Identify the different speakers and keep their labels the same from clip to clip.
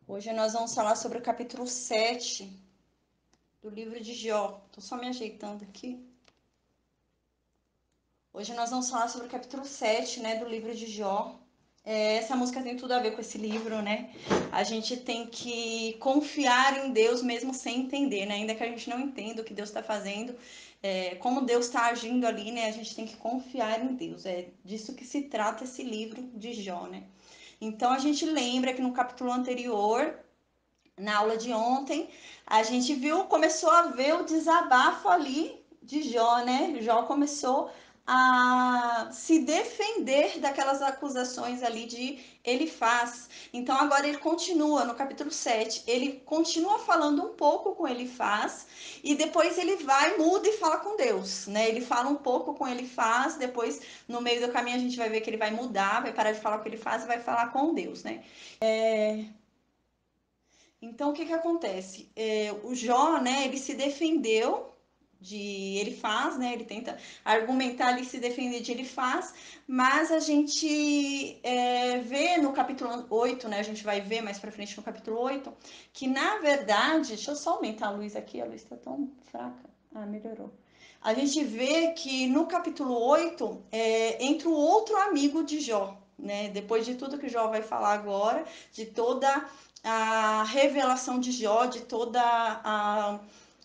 Speaker 1: Hoje nós vamos falar sobre o capítulo 7 do livro de Jó. Tô só me ajeitando aqui. Hoje nós vamos falar sobre o capítulo 7, né, do livro de Jó. Essa música tem tudo a ver com esse livro, né? A gente tem que confiar em Deus mesmo sem entender, né? Ainda que a gente não entenda o que Deus está fazendo, como Deus está agindo ali, né? A gente tem que confiar em Deus. É disso que se trata esse livro de Jó, né? Então a gente lembra que no capítulo anterior, na aula de ontem, a gente começou a ver o desabafo ali de Jó, né? Jó começou a se defender daquelas acusações ali de Elifaz. Então agora ele continua no capítulo 7, ele continua falando um pouco com Elifaz e depois ele vai, muda e fala com Deus, né? Ele fala um pouco com Elifaz, depois no meio do caminho a gente vai ver que ele vai mudar, vai parar de falar com Elifaz e vai falar com Deus, né? Então, o que que acontece? O Jó, né, ele se defendeu Elifaz, né, ele tenta argumentar ali, se defender de Elifaz, mas a gente vê no capítulo 8, né, a gente vai ver mais pra frente no capítulo 8, que na verdade, deixa eu só aumentar a luz aqui, a luz tá tão fraca. Ah, melhorou. A gente vê que no capítulo 8 entra o outro amigo de Jó, né, depois de tudo que Jó vai falar agora, de toda a revelação de Jó, de toda a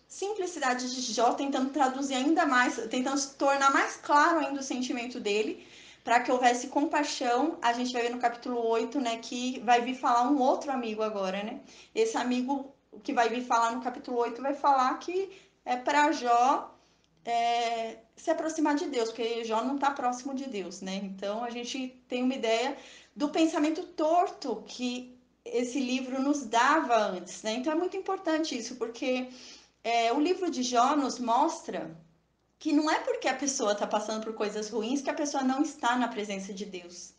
Speaker 1: simplicidade de Jó, tentando traduzir ainda mais, tentando se tornar mais claro ainda o sentimento dele, para que houvesse compaixão. A gente vai ver no capítulo 8, né, que vai vir falar um outro amigo agora, né? Esse amigo que vai vir falar no capítulo 8 vai falar que é para Jó se aproximar de Deus, porque Jó não está próximo de Deus, né? Então a gente tem uma ideia do pensamento torto que esse livro nos dava antes, né? Então é muito importante isso, porque o livro de Jó nos mostra que não é porque a pessoa está passando por coisas ruins que a pessoa não está na presença de Deus.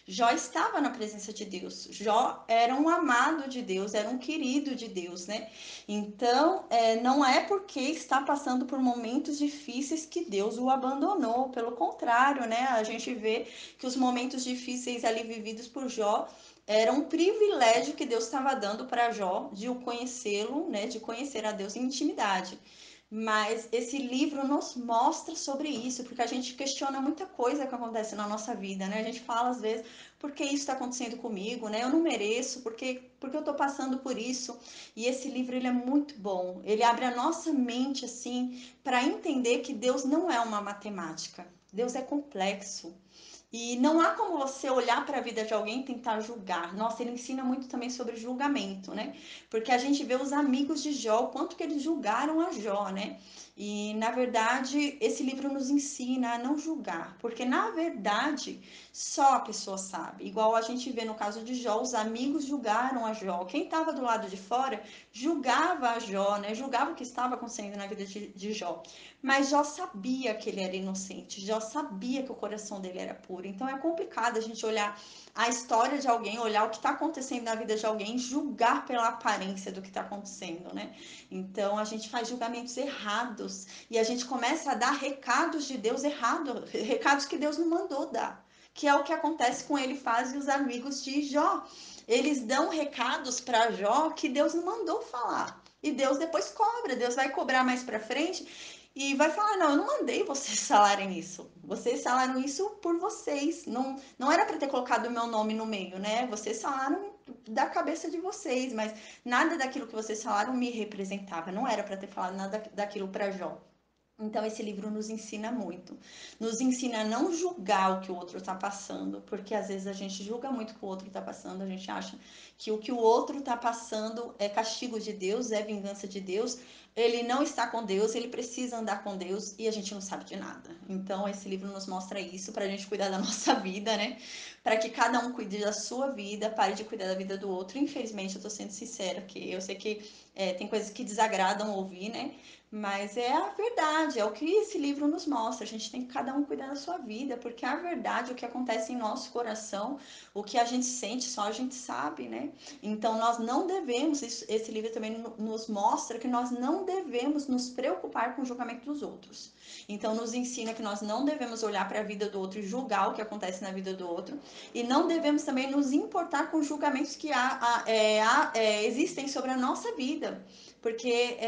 Speaker 1: Jó estava na presença de Deus. Jó era um amado de Deus, era um querido de Deus, né? Então, não é porque está passando por momentos difíceis que Deus o abandonou. Pelo contrário, né? A gente vê que os momentos difíceis ali vividos por Jó era um privilégio que Deus estava dando para Jó de o conhecê-lo, né? De conhecer a Deus em intimidade. Mas esse livro nos mostra sobre isso, porque a gente questiona muita coisa que acontece na nossa vida, né? A gente fala às vezes, por que isso está acontecendo comigo, né? Eu não mereço, porque eu estou passando por isso. E esse livro ele é muito bom. Ele abre a nossa mente assim para entender que Deus não é uma matemática. Deus é complexo. E não há como você olhar para a vida de alguém e tentar julgar. Nossa, ele ensina muito também sobre julgamento, né? Porque a gente vê os amigos de Jó, o quanto que eles julgaram a Jó, né? E na verdade, esse livro nos ensina a não julgar, porque na verdade, só a pessoa sabe. Igual a gente vê no caso de Jó, os amigos julgaram a Jó. Quem estava do lado de fora julgava a Jó, né? Julgava o que estava acontecendo na vida de Jó. Mas Jó sabia que ele era inocente, Jó sabia que o coração dele era puro. Então é complicado a gente olhar a história de alguém, olhar o que está acontecendo na vida de alguém, julgar pela aparência do que está acontecendo, né? Então a gente faz julgamentos errados e a gente começa a dar recados de Deus errado, recados que Deus não mandou dar, que é o que acontece com Elifaz e os amigos de Jó. Eles dão recados para Jó que Deus não mandou falar. E Deus depois cobra, Deus vai cobrar mais para frente e vai falar: não, eu não mandei vocês falarem isso. Vocês falaram isso por vocês. Não, não era para ter colocado o meu nome no meio, né? Vocês falaram da cabeça de vocês, mas nada daquilo que vocês falaram me representava. Não era para ter falado nada daquilo para Jó. Então, esse livro nos ensina muito. Nos ensina a não julgar o que o outro está passando, porque às vezes a gente julga muito o que o outro está passando, a gente acha que o que o outro está passando é castigo de Deus, é vingança de Deus, ele não está com Deus, ele precisa andar com Deus e a gente não sabe de nada. Então, esse livro nos mostra isso para a gente cuidar da nossa vida, né? Para que cada um cuide da sua vida, pare de cuidar da vida do outro. Infelizmente, eu estou sendo sincera, que eu sei que tem coisas que desagradam ouvir, né? Mas é a verdade, é o que esse livro nos mostra. A gente tem que cada um cuidar da sua vida, porque a verdade, o que acontece em nosso coração, o que a gente sente, só a gente sabe, né? Então nós não devemos, esse livro também nos mostra que nós não devemos nos preocupar com o julgamento dos outros. Então nos ensina que nós não devemos olhar para a vida do outro e julgar o que acontece na vida do outro, e não devemos também nos importar com os julgamentos que existem sobre a nossa vida. Porque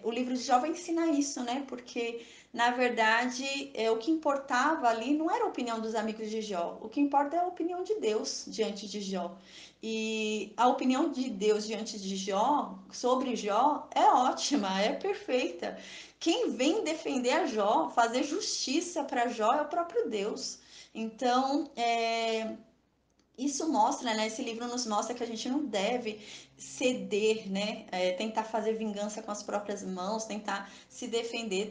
Speaker 1: o livro de Jó vai ensinar isso, né? Porque, na verdade, o que importava ali não era a opinião dos amigos de Jó. O que importa é a opinião de Deus diante de Jó. E a opinião de Deus diante de Jó, sobre Jó, é ótima, é perfeita. Quem vem defender a Jó, fazer justiça para Jó, é o próprio Deus. Então, isso mostra, né? Esse livro nos mostra que a gente não deve ceder, né? Tentar fazer vingança com as próprias mãos, tentar se defender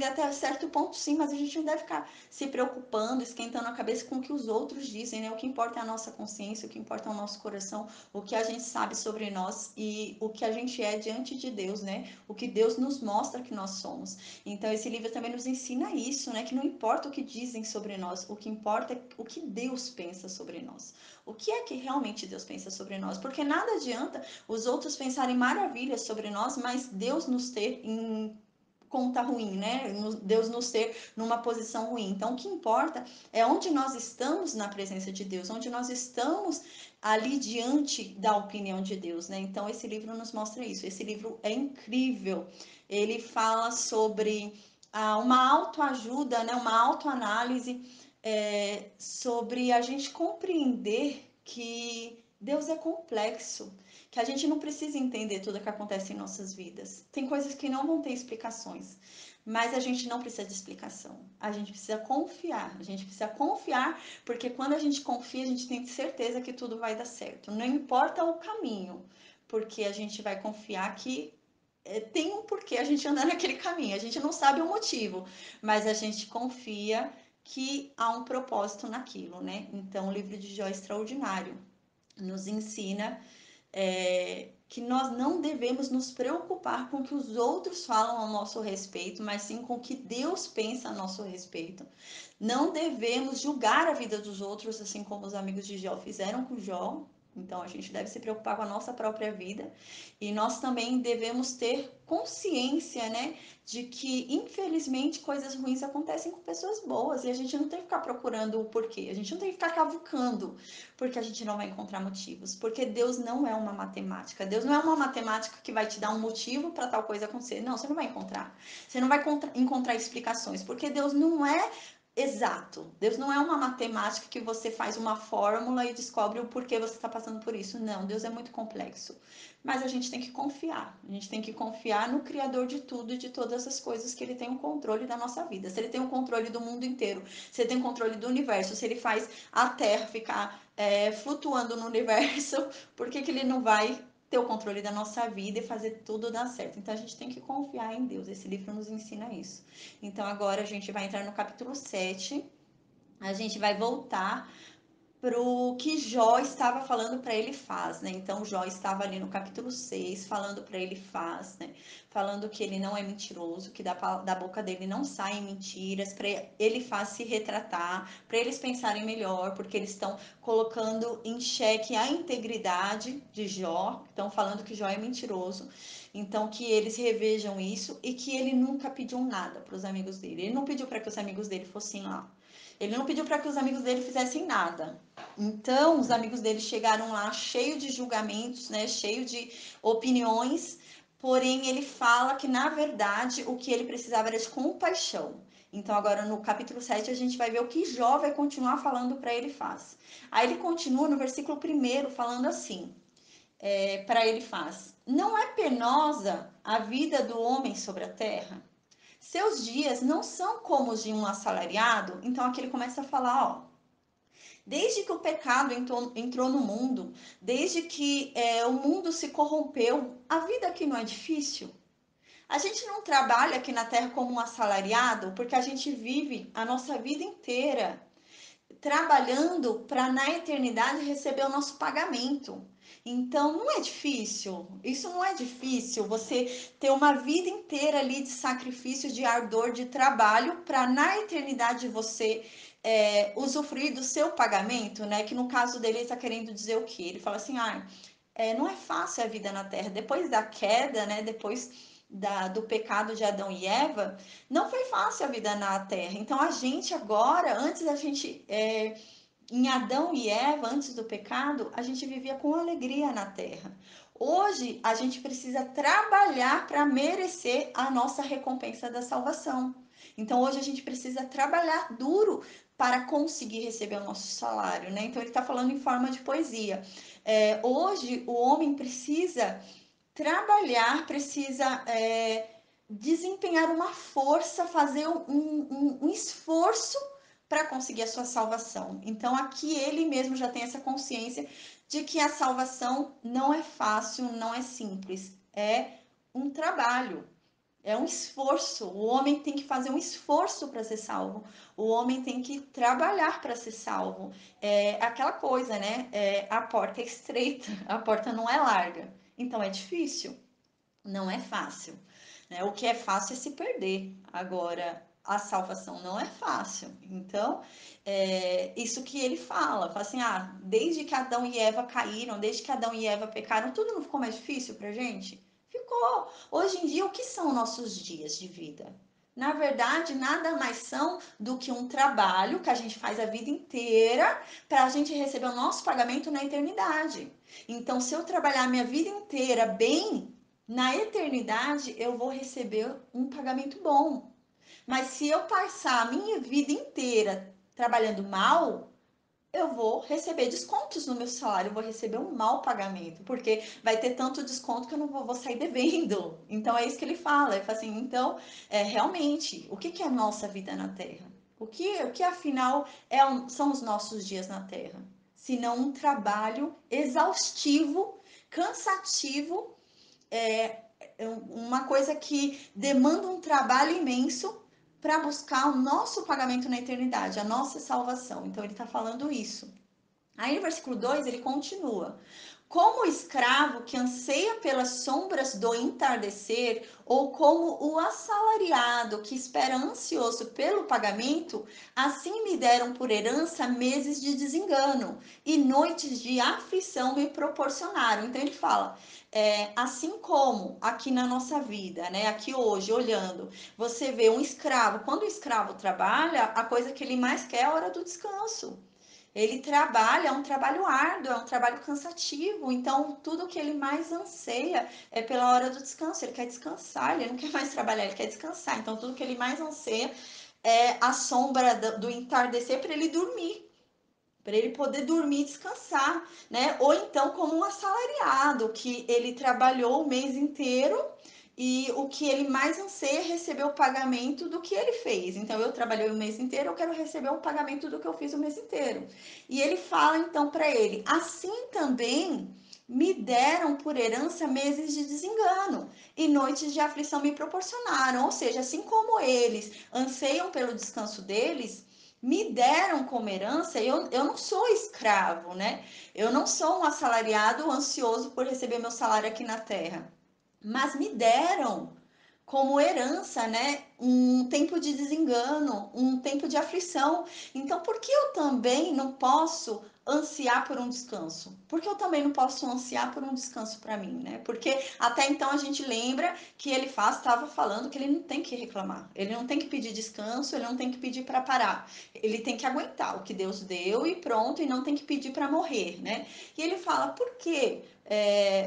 Speaker 1: até certo ponto, sim, mas a gente não deve ficar se preocupando, esquentando a cabeça com o que os outros dizem, né? O que importa é a nossa consciência, o que importa é o nosso coração, o que a gente sabe sobre nós e o que a gente é diante de Deus, né? O que Deus nos mostra que nós somos. Então, esse livro também nos ensina isso, né? Que não importa o que dizem sobre nós, o que importa é o que Deus pensa sobre nós. O que é que realmente Deus pensa sobre nós? Porque nada adianta os outros pensarem maravilhas sobre nós, mas Deus nos ter em conta ruim, né? Deus nos ter numa posição ruim. Então, o que importa é onde nós estamos na presença de Deus, onde nós estamos ali diante da opinião de Deus, né? Então, esse livro nos mostra isso. Esse livro é incrível. Ele fala sobre uma autoajuda, né? Uma autoanálise sobre a gente compreender que Deus é complexo, que a gente não precisa entender tudo o que acontece em nossas vidas. Tem coisas que não vão ter explicações, mas a gente não precisa de explicação. A gente precisa confiar. A gente precisa confiar, porque quando a gente confia, a gente tem certeza que tudo vai dar certo. Não importa o caminho, porque a gente vai confiar que tem um porquê a gente andar naquele caminho. A gente não sabe o motivo, mas a gente confia que há um propósito naquilo, né? Então, o livro de Jó é extraordinário. Nos ensina que nós não devemos nos preocupar com o que os outros falam ao nosso respeito, mas sim com o que Deus pensa a nosso respeito. Não devemos julgar a vida dos outros, assim como os amigos de Jó fizeram com Jó. Então a gente deve se preocupar com a nossa própria vida e nós também devemos ter consciência, né, de que infelizmente coisas ruins acontecem com pessoas boas e a gente não tem que ficar procurando o porquê, a gente não tem que ficar cavucando, porque a gente não vai encontrar motivos, porque Deus não é uma matemática. Deus não é uma matemática que vai te dar um motivo para tal coisa acontecer. Não, você não vai encontrar. Você não vai encontrar explicações, porque Deus não é exato. Deus não é uma matemática que você faz uma fórmula e descobre o porquê você está passando por isso. Não, Deus é muito complexo. Mas a gente tem que confiar. A gente tem que confiar no Criador de tudo e de todas as coisas, que Ele tem o controle da nossa vida. Se Ele tem o controle do mundo inteiro, se Ele tem o controle do universo, se Ele faz a Terra ficar flutuando no universo, por que Ele não vai ter o controle da nossa vida e fazer tudo dar certo? Então a gente tem que confiar em Deus. Esse livro nos ensina isso. Então agora a gente vai entrar no capítulo 7. A gente vai voltar para o que Jó estava falando para ele faz, né? Então Jó estava ali no capítulo 6 falando para ele faz, né? Falando que ele não é mentiroso, que da boca dele não saem mentiras, para ele faz se retratar, para eles pensarem melhor, porque eles estão colocando em xeque a integridade de Jó, estão falando que Jó é mentiroso. Então que eles revejam isso e que ele nunca pediu nada para os amigos dele. Ele não pediu para que os amigos dele fossem lá. Ele não pediu para que os amigos dele fizessem nada. Então, os amigos dele chegaram lá cheio de julgamentos, né, cheio de opiniões, porém ele fala que, na verdade, o que ele precisava era de compaixão. Então, agora no capítulo 7, a gente vai ver o que Jó vai continuar falando para ele faz. Aí ele continua no versículo 1 falando assim, para ele faz: não é penosa a vida do homem sobre a terra? Seus dias não são como os de um assalariado? Então aqui ele começa a falar, ó, desde que o pecado entrou no mundo, desde que o mundo se corrompeu, a vida aqui não é difícil? A gente não trabalha aqui na Terra como um assalariado, porque a gente vive a nossa vida inteira trabalhando para na eternidade receber o nosso pagamento. Então não é difícil, isso não é difícil, você ter uma vida inteira ali de sacrifício, de ardor, de trabalho, para na eternidade você usufruir do seu pagamento, né? Que no caso dele ele está querendo dizer o quê? Ele fala assim, não é fácil a vida na Terra. Depois da queda, né? Depois do pecado de Adão e Eva, não foi fácil a vida na Terra. Então a gente agora, antes da gente, em Adão e Eva, antes do pecado, a gente vivia com alegria na Terra. Hoje a gente precisa trabalhar para merecer a nossa recompensa da salvação. Então hoje a gente precisa trabalhar duro para conseguir receber o nosso salário, né? Então ele está falando em forma de poesia. Hoje o homem precisa trabalhar, precisa desempenhar uma força, fazer um esforço para conseguir a sua salvação. Então aqui ele mesmo já tem essa consciência de que a salvação não é fácil, não é simples, é um trabalho. É um esforço. O homem tem que fazer um esforço para ser salvo. O homem tem que trabalhar para ser salvo. É aquela coisa, né? A porta é estreita, a porta não é larga. Então é difícil, não é fácil. Né? O que é fácil é se perder. Agora, a salvação não é fácil. Então, isso que ele fala assim, desde que Adão e Eva caíram, desde que Adão e Eva pecaram, tudo não ficou mais difícil pra gente? Ficou. Hoje em dia, o que são nossos dias de vida? Na verdade, nada mais são do que um trabalho que a gente faz a vida inteira para a gente receber o nosso pagamento na eternidade. Então, se eu trabalhar a minha vida inteira bem, na eternidade eu vou receber um pagamento bom. Mas se eu passar a minha vida inteira trabalhando mal, eu vou receber descontos no meu salário, eu vou receber um mau pagamento, porque vai ter tanto desconto que eu não vou sair devendo. Então é isso que ele fala. Ele fala assim, então, realmente, o que, que é a nossa vida na Terra? O que afinal são os nossos dias na Terra? Se não um trabalho exaustivo, cansativo, uma coisa que demanda um trabalho imenso para buscar o nosso pagamento na eternidade, a nossa salvação. Então ele está falando isso. Aí no versículo 2 ele continua: como o escravo que anseia pelas sombras do entardecer, ou como o assalariado que espera ansioso pelo pagamento, assim me deram por herança meses de desengano e noites de aflição me proporcionaram. Então ele fala, assim como aqui na nossa vida, né? Aqui hoje, olhando, você vê um escravo, quando o escravo trabalha, a coisa que ele mais quer é a hora do descanso. Ele trabalha, é um trabalho árduo, é um trabalho cansativo, então tudo que ele mais anseia é pela hora do descanso. Ele quer descansar, ele não quer mais trabalhar, ele quer descansar. Então tudo que ele mais anseia é a sombra do entardecer para ele dormir, para ele poder dormir e descansar, né? Ou então como um assalariado que ele trabalhou o mês inteiro e o que ele mais anseia é receber o pagamento do que ele fez. Então, eu trabalhei o mês inteiro, eu quero receber o pagamento do que eu fiz o mês inteiro. E ele fala então para ele: assim também me deram por herança meses de desengano e noites de aflição me proporcionaram. Ou seja, assim como eles anseiam pelo descanso deles, me deram como herança, eu não sou escravo, né? Eu não sou um assalariado ansioso por receber meu salário aqui na terra, mas me deram como herança, né, um tempo de desengano, um tempo de aflição. Então, por que eu também não posso ansiar por um descanso? Porque eu também não posso ansiar por um descanso para mim, né? Porque até então a gente lembra que ele estava falando que ele não tem que reclamar, ele não tem que pedir descanso, ele não tem que pedir para parar, ele tem que aguentar o que Deus deu e pronto, e não tem que pedir para morrer, né? E ele fala, por quê?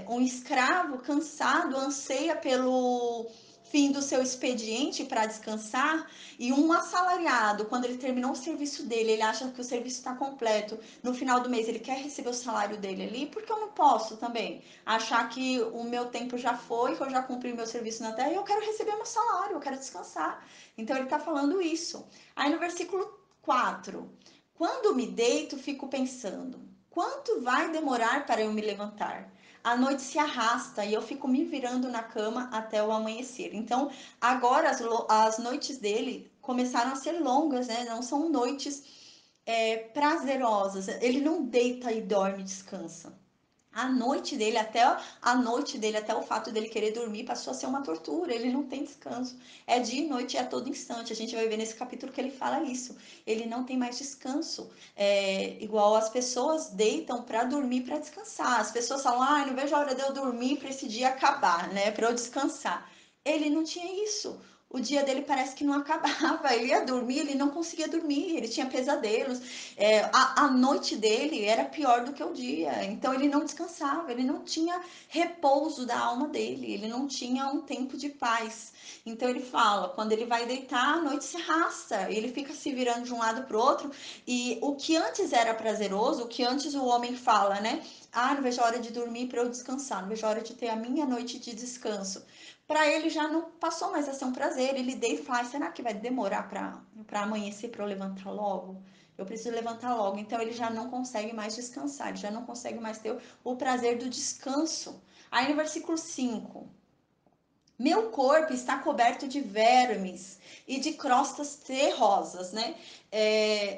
Speaker 1: Um escravo cansado anseia pelo fim do seu expediente para descansar, e um assalariado, quando ele terminou o serviço dele, ele acha que o serviço está completo, no final do mês ele quer receber o salário dele ali, porque eu não posso também achar que o meu tempo já foi, que eu já cumpri meu serviço na terra e eu quero receber meu salário, eu quero descansar. Então ele está falando isso. Aí no versículo 4, quando me deito, fico pensando, quanto vai demorar para eu me levantar? A noite se arrasta e eu fico me virando na cama até o amanhecer. Então, agora as noites dele começaram a ser longas, né? Não são noites prazerosas. Ele não deita e dorme, descansa. A noite dele, até o fato dele querer dormir, passou a ser uma tortura. Ele não tem descanso. É dia e noite, é a todo instante. A gente vai ver nesse capítulo que ele fala isso. Ele não tem mais descanso. Igual as pessoas deitam para dormir, para descansar. As pessoas falam, ah, não vejo a hora de eu dormir para esse dia acabar, né? Para eu descansar. Ele não tinha isso. O dia dele parece que não acabava. Ele ia dormir, ele não conseguia dormir, ele tinha pesadelos. A noite dele era pior do que o dia, então ele não descansava, ele não tinha repouso da alma dele, ele não tinha um tempo de paz. Então ele fala, quando ele vai deitar, a noite se arrasta, ele fica se virando de um lado para o outro, e o que antes era prazeroso, o que antes o homem fala, né? Ah, não vejo a hora de dormir para eu descansar, não vejo a hora de ter a minha noite de descanso. Para ele já não passou mais a ser um prazer, ele deita e fala, será que vai demorar para amanhecer para eu levantar logo? Eu preciso levantar logo. Então ele já não consegue mais descansar, ele já não consegue mais ter o prazer do descanso. Aí no versículo 5: meu corpo está coberto de vermes e de crostas terrosas, né?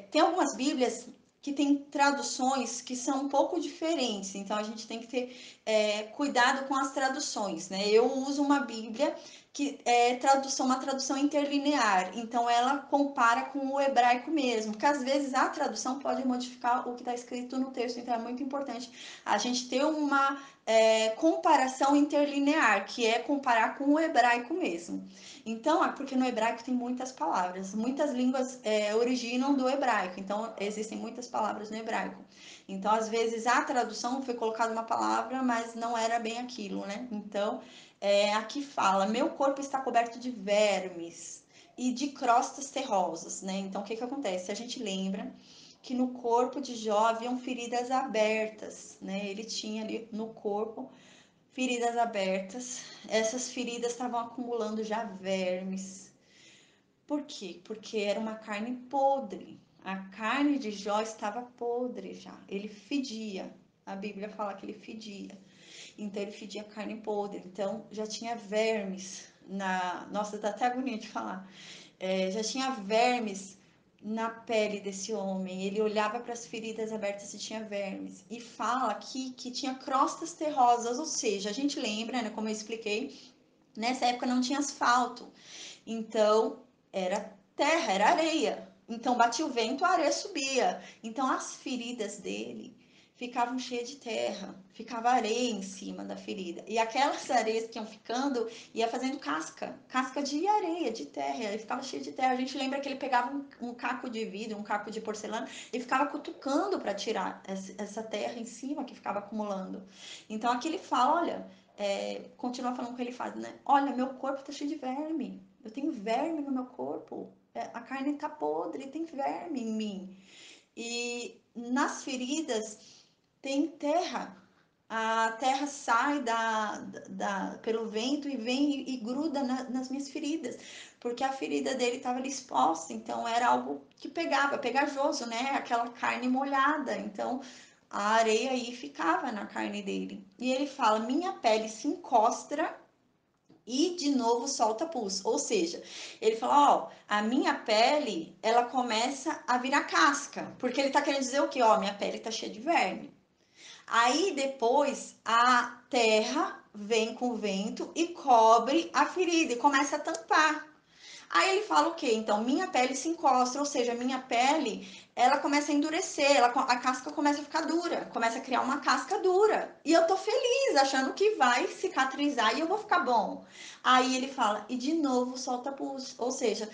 Speaker 1: Tem algumas Bíblias que tem traduções que são um pouco diferentes, então a gente tem que ter cuidado com as traduções, né? Eu uso uma Bíblia que é uma tradução interlinear, então ela compara com o hebraico mesmo, porque às vezes a tradução pode modificar o que está escrito no texto, então é muito importante a gente ter uma comparação interlinear, que é comparar com o hebraico mesmo. Então, porque no hebraico tem muitas palavras, muitas línguas originam do hebraico, então existem muitas palavras no hebraico. Então, às vezes, a tradução foi colocada uma palavra, mas não era bem aquilo, né? Então, aqui fala, meu corpo está coberto de vermes e de crostas terrosas, né? Então, o que acontece? A gente lembra que no corpo de Jó haviam feridas abertas, né? Ele tinha ali no corpo feridas abertas. Essas feridas estavam acumulando já vermes. Por quê? Porque era uma carne podre. A carne de Jó estava podre já. Ele fedia. A Bíblia fala que ele fedia. Então ele fedia carne podre. Então já tinha vermes na. Nossa, dá até agonia de falar. Já tinha vermes na pele desse homem. Ele olhava para as feridas abertas e tinha vermes. E fala aqui que tinha crostas terrosas, ou seja, a gente lembra, né, como eu expliquei, nessa época não tinha asfalto. Então era terra, era areia. Então batia o vento, a areia subia. Então as feridas dele ficavam cheias de terra, ficava areia em cima da ferida. E aquelas areias que iam ficando, ia fazendo casca, casca de areia, de terra, e ficava cheio de terra. A gente lembra que ele pegava um caco de vidro, um caco de porcelana, e ficava cutucando para tirar essa terra em cima que ficava acumulando. Então aqui ele fala, olha, continua falando o que ele faz, né? Olha, meu corpo tá cheio de verme, eu tenho verme no meu corpo, a carne tá podre, tem verme em mim. E nas feridas tem terra. A terra sai pelo vento e vem e gruda nas minhas feridas, porque a ferida dele estava ali exposta, então era algo que pegava, pegajoso, né? Aquela carne molhada, então a areia aí ficava na carne dele. E ele fala: minha pele se encosta e de novo solta pus. Ou seja, ele fala, ó, a minha pele, ela começa a virar casca, porque ele tá querendo dizer o quê? Ó, minha pele tá cheia de verme. Aí depois a terra vem com o vento e cobre a ferida e começa a tampar. Aí ele fala o quê? Então, minha pele se encosta, ou seja, minha pele, ela começa a endurecer, a casca começa a ficar dura, começa a criar uma casca dura. E eu tô feliz, achando que vai cicatrizar e eu vou ficar bom. Aí ele fala, e de novo solta pus, ou seja,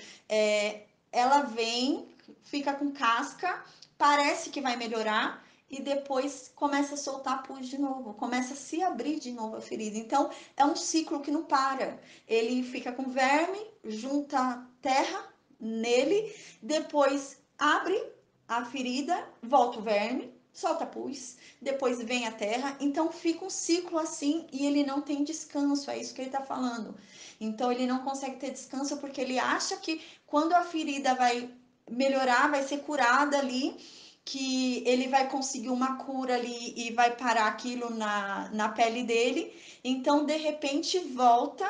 Speaker 1: ela vem, fica com casca, parece que vai melhorar, e depois começa a soltar pus de novo, começa a se abrir de novo a ferida. Então, é um ciclo que não para. Ele fica com verme, junta terra nele, depois abre a ferida, volta o verme, solta pus, depois vem a terra. Então, fica um ciclo assim e ele não tem descanso, é isso que ele está falando. Então, ele não consegue ter descanso porque ele acha que quando a ferida vai melhorar, vai ser curada ali, que ele vai conseguir uma cura ali e vai parar aquilo na pele dele. Então, de repente, volta.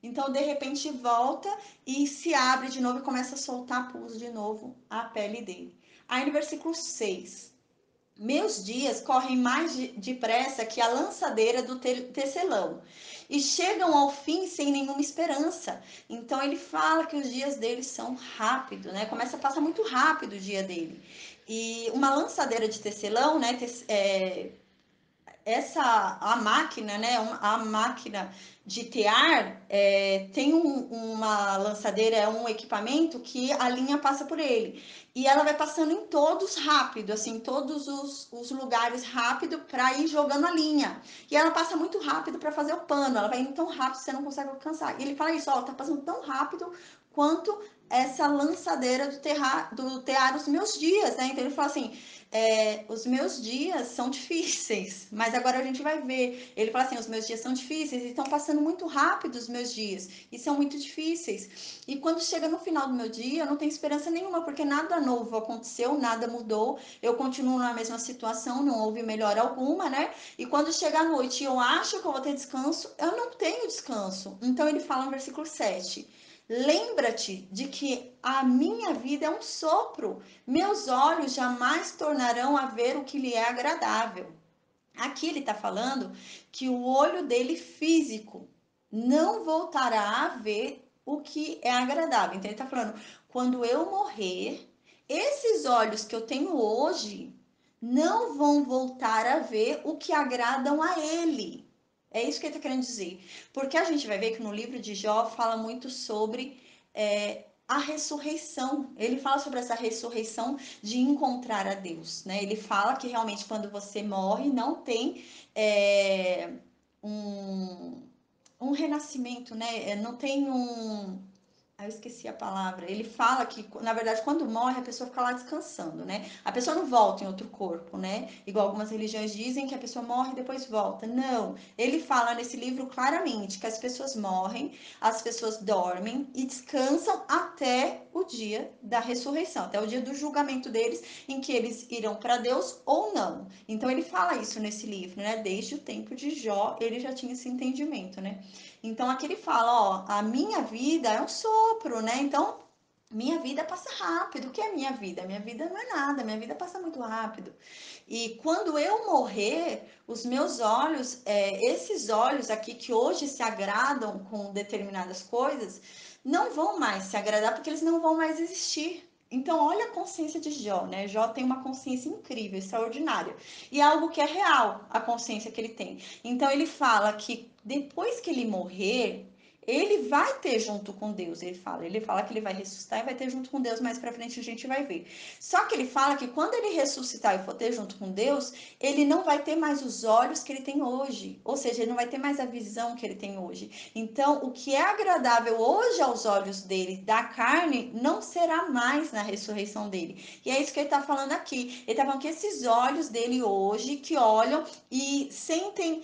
Speaker 1: Então, de repente, volta e se abre de novo e começa a soltar pus de novo a pele dele. Aí no versículo 6. Meus dias correm mais depressa que a lançadeira do tecelão e chegam ao fim sem nenhuma esperança. Então ele fala que os dias dele são rápidos, né? Começa a passar muito rápido o dia dele. E uma lançadeira de tecelão, né? A máquina, né, a máquina de tear tem uma lançadeira, é um equipamento que a linha passa por ele e ela vai passando em todos rápido, assim, todos os lugares rápido para ir jogando a linha. E ela passa muito rápido para fazer o pano, ela vai indo tão rápido que você não consegue alcançar. E ele fala isso, ó, tá passando tão rápido quanto essa lançadeira do tear os meus dias, né? Então ele fala assim, os meus dias são difíceis, mas agora a gente vai ver. Ele fala assim: os meus dias são difíceis e estão passando muito rápido os meus dias e são muito difíceis. E quando chega no final do meu dia, eu não tenho esperança nenhuma, porque nada novo aconteceu, nada mudou. Eu continuo na mesma situação, não houve melhora alguma, né? E quando chega a noite e eu acho que eu vou ter descanso, eu não tenho descanso. Então ele fala no versículo 7. Lembra-te de que a minha vida é um sopro, meus olhos jamais tornarão a ver o que lhe é agradável. Aqui ele está falando que o olho dele físico não voltará a ver o que é agradável. Então ele está falando, quando eu morrer, esses olhos que eu tenho hoje não vão voltar a ver o que agradam a ele. É isso que ele está querendo dizer. Porque a gente vai ver que no livro de Jó fala muito sobre a ressurreição. Ele fala sobre essa ressurreição de encontrar a Deus, né? Ele fala que realmente quando você morre não tem um, um renascimento, né? Não tem um eu esqueci a palavra. Ele fala que, na verdade, quando morre, a pessoa fica lá descansando, né? A pessoa não volta em outro corpo, né? Igual algumas religiões dizem que a pessoa morre e depois volta. Não. Ele fala nesse livro claramente que as pessoas morrem, as pessoas dormem e descansam até o dia da ressurreição, até o dia do julgamento deles, em que eles irão para Deus ou não. Então ele fala isso nesse livro, né? Desde o tempo de Jó, ele já tinha esse entendimento, né? Então aqui ele fala, ó, a minha vida é um sopro, né? Então minha vida passa rápido. O que é minha vida? Minha vida não é nada, minha vida passa muito rápido. E quando eu morrer, os meus olhos, esses olhos aqui que hoje se agradam com determinadas coisas, não vão mais se agradar porque eles não vão mais existir. Então, olha a consciência de Jó, né? Jó tem uma consciência incrível, extraordinária. E é algo que é real, a consciência que ele tem. Então, ele fala que depois que ele morrer, ele vai ter junto com Deus, ele fala que ele vai ressuscitar e vai ter junto com Deus, mais pra frente a gente vai ver. Só que ele fala que quando ele ressuscitar e for ter junto com Deus, ele não vai ter mais os olhos que ele tem hoje, ou seja, ele não vai ter mais a visão que ele tem hoje. Então, o que é agradável hoje aos olhos dele, da carne, não será mais na ressurreição dele. E é isso que ele tá falando aqui. Ele tá falando que esses olhos dele hoje, que olham e sentem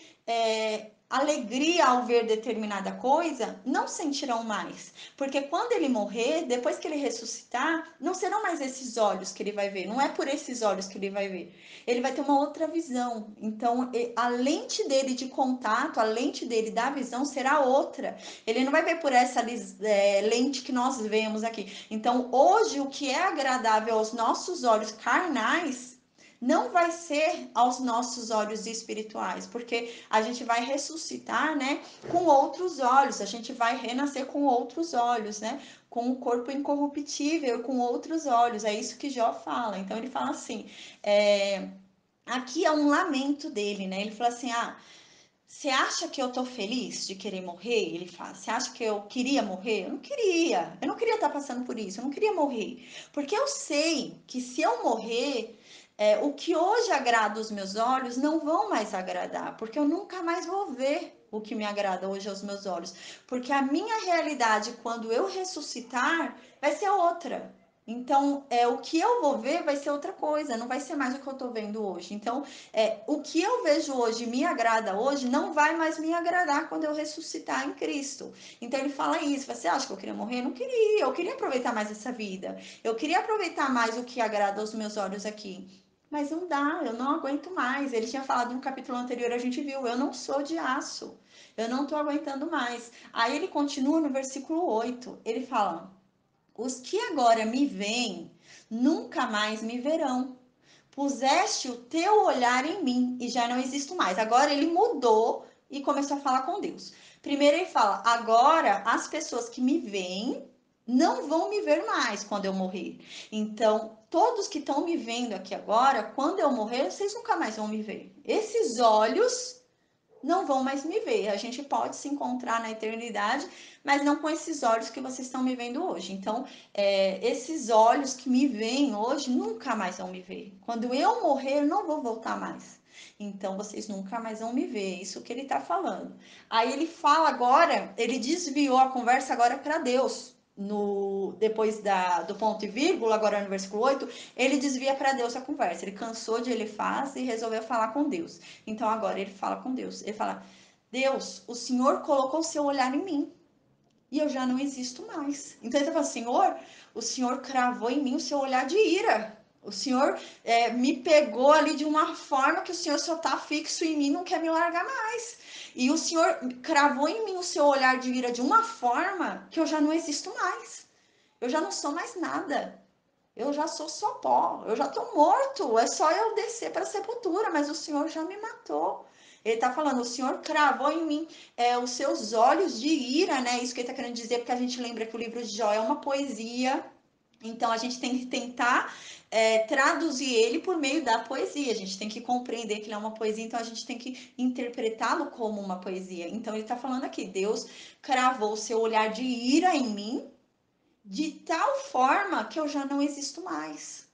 Speaker 1: alegria ao ver determinada coisa, não sentirão mais. Porque quando ele morrer, depois que ele ressuscitar, não serão mais esses olhos que ele vai ver. Não é por esses olhos que ele vai ver. Ele vai ter uma outra visão. Então, a lente dele de contato, a lente dele da visão será outra. Ele não vai ver por essa lente que nós vemos aqui. Então, hoje, o que é agradável aos nossos olhos carnais não vai ser aos nossos olhos espirituais, porque a gente vai ressuscitar, né, com outros olhos, a gente vai renascer com outros olhos, né, com o corpo incorruptível, com outros olhos, é isso que Jó fala. Então ele fala assim, aqui é um lamento dele, né, ele fala assim, você acha que eu tô feliz de querer morrer? Ele fala, você acha que eu queria morrer? Eu não queria estar passando por isso, eu não queria morrer, porque eu sei que se eu morrer, o que hoje agrada os meus olhos não vão mais agradar, porque eu nunca mais vou ver o que me agrada hoje aos meus olhos, porque a minha realidade quando eu ressuscitar vai ser outra. Então, o que eu vou ver vai ser outra coisa, não vai ser mais o que eu tô vendo hoje. Então, o que eu vejo hoje me agrada hoje, não vai mais me agradar quando eu ressuscitar em Cristo. Então ele fala isso, você acha que eu queria morrer? Não queria, eu queria aproveitar mais essa vida. Eu queria aproveitar mais o que agrada aos meus olhos aqui. Mas não dá, eu não aguento mais. Ele tinha falado no capítulo anterior, a gente viu, eu não sou de aço. Eu não tô aguentando mais. Aí ele continua no versículo 8. Ele fala: Os que agora me veem, nunca mais me verão. Puseste o teu olhar em mim e já não existo mais. Agora ele mudou e começou a falar com Deus. Primeiro ele fala: agora as pessoas que me veem não vão me ver mais quando eu morrer. Então, todos que estão me vendo aqui agora, quando eu morrer, vocês nunca mais vão me ver. Esses olhos não vão mais me ver. A gente pode se encontrar na eternidade, mas não com esses olhos que vocês estão me vendo hoje. Então, esses olhos que me veem hoje nunca mais vão me ver. Quando eu morrer, eu não vou voltar mais. Então, vocês nunca mais vão me ver. É isso que ele está falando. Aí ele fala agora, ele desviou a conversa agora para Deus. Depois do ponto e vírgula, agora no versículo 8, ele desvia para Deus a conversa. Ele cansou de Elifaz e resolveu falar com Deus. Então agora ele fala com Deus. Ele fala: Deus, o Senhor colocou o seu olhar em mim e eu já não existo mais. Então ele fala: Senhor, o Senhor cravou em mim o seu olhar de ira. O Senhor me pegou ali de uma forma que o Senhor só está fixo em mim, não quer me largar mais. E o Senhor cravou em mim o seu olhar de ira de uma forma que eu já não existo mais. Eu já não sou mais nada. Eu já sou só pó, eu já estou morto, é só eu descer para a sepultura, mas o Senhor já me matou. Ele está falando, o Senhor cravou em mim os seus olhos de ira, né? Isso que ele está querendo dizer, porque a gente lembra que o livro de Jó é uma poesia, então a gente tem que tentar traduzir ele por meio da poesia. A gente tem que compreender que ele é uma poesia, então a gente tem que interpretá-lo como uma poesia. Então ele está falando aqui, Deus cravou o seu olhar de ira em mim, de tal forma que eu já não existo mais.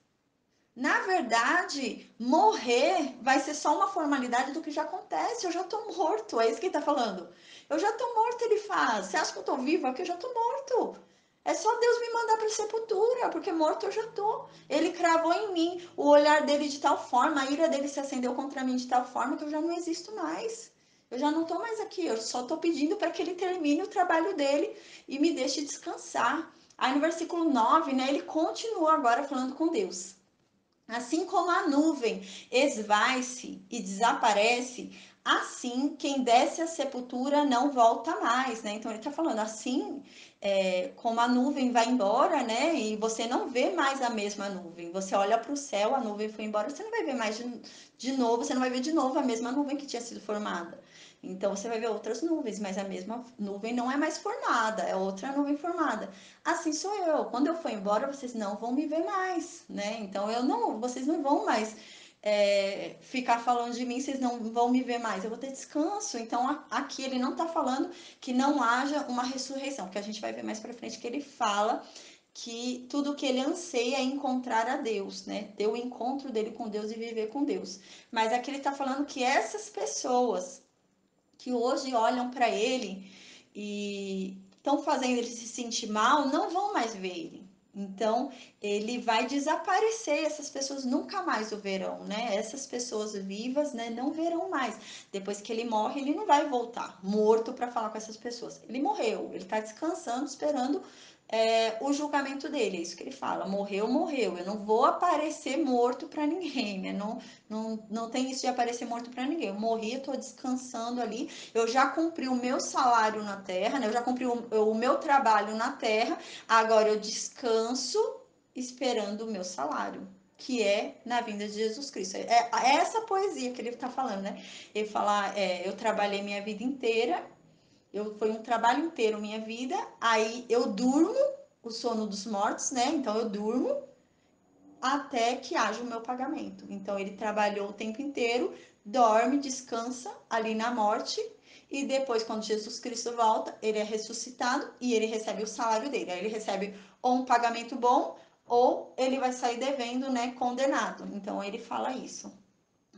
Speaker 1: Na verdade, morrer vai ser só uma formalidade do que já acontece. Eu já tô morto, é isso que ele tá falando. Eu já tô morto, ele faz. Você acha que eu tô vivo aqui? Eu já tô morto. É só Deus me mandar para sepultura, porque morto eu já tô. Ele cravou em mim o olhar dele de tal forma, a ira dele se acendeu contra mim de tal forma que eu já não existo mais. Eu já não tô mais aqui, eu só tô pedindo para que ele termine o trabalho dele e me deixe descansar. Aí no versículo 9, né, ele continua agora falando com Deus. Assim como a nuvem esvai-se e desaparece, assim quem desce à sepultura não volta mais, né? Então ele está falando assim, como a nuvem vai embora, né? E você não vê mais a mesma nuvem. Você olha para o céu, a nuvem foi embora, você não vai ver mais de novo, você não vai ver de novo a mesma nuvem que tinha sido formada. Então você vai ver outras nuvens, mas a mesma nuvem não é mais formada, é outra nuvem formada. Assim sou eu. Quando eu for embora, vocês não vão me ver mais, né? Então vocês não vão mais ficar falando de mim, vocês não vão me ver mais. Eu vou ter descanso. Então aqui ele não está falando que não haja uma ressurreição, porque a gente vai ver mais para frente que ele fala que tudo que ele anseia é encontrar a Deus, né? Ter o encontro dele com Deus e viver com Deus. Mas aqui ele está falando que essas pessoas que hoje olham para ele e estão fazendo ele se sentir mal, não vão mais ver ele. Então, ele vai desaparecer, essas pessoas nunca mais o verão, né? Essas pessoas vivas, né, não verão mais. Depois que ele morre, ele não vai voltar morto para falar com essas pessoas. Ele morreu, ele está descansando, esperando o julgamento dele. É isso que ele fala: morreu, morreu. Eu não vou aparecer morto para ninguém, né? Não tem isso de aparecer morto para ninguém. Eu morri, estou descansando ali. Eu já cumpri o meu salário na terra, né? Eu já cumpri o meu trabalho na terra. Agora eu descanso esperando o meu salário, que é na vinda de Jesus Cristo. É essa poesia que ele está falando, né? Ele fala: eu trabalhei minha vida inteira, foi um trabalho inteiro minha vida, aí eu durmo, o sono dos mortos, né? Então eu durmo até que haja o meu pagamento. Então ele trabalhou o tempo inteiro, dorme, descansa ali na morte, e depois, quando Jesus Cristo volta, ele é ressuscitado e ele recebe o salário dele. Aí ele recebe ou um pagamento bom, ou ele vai sair devendo, né, condenado. Então ele fala isso.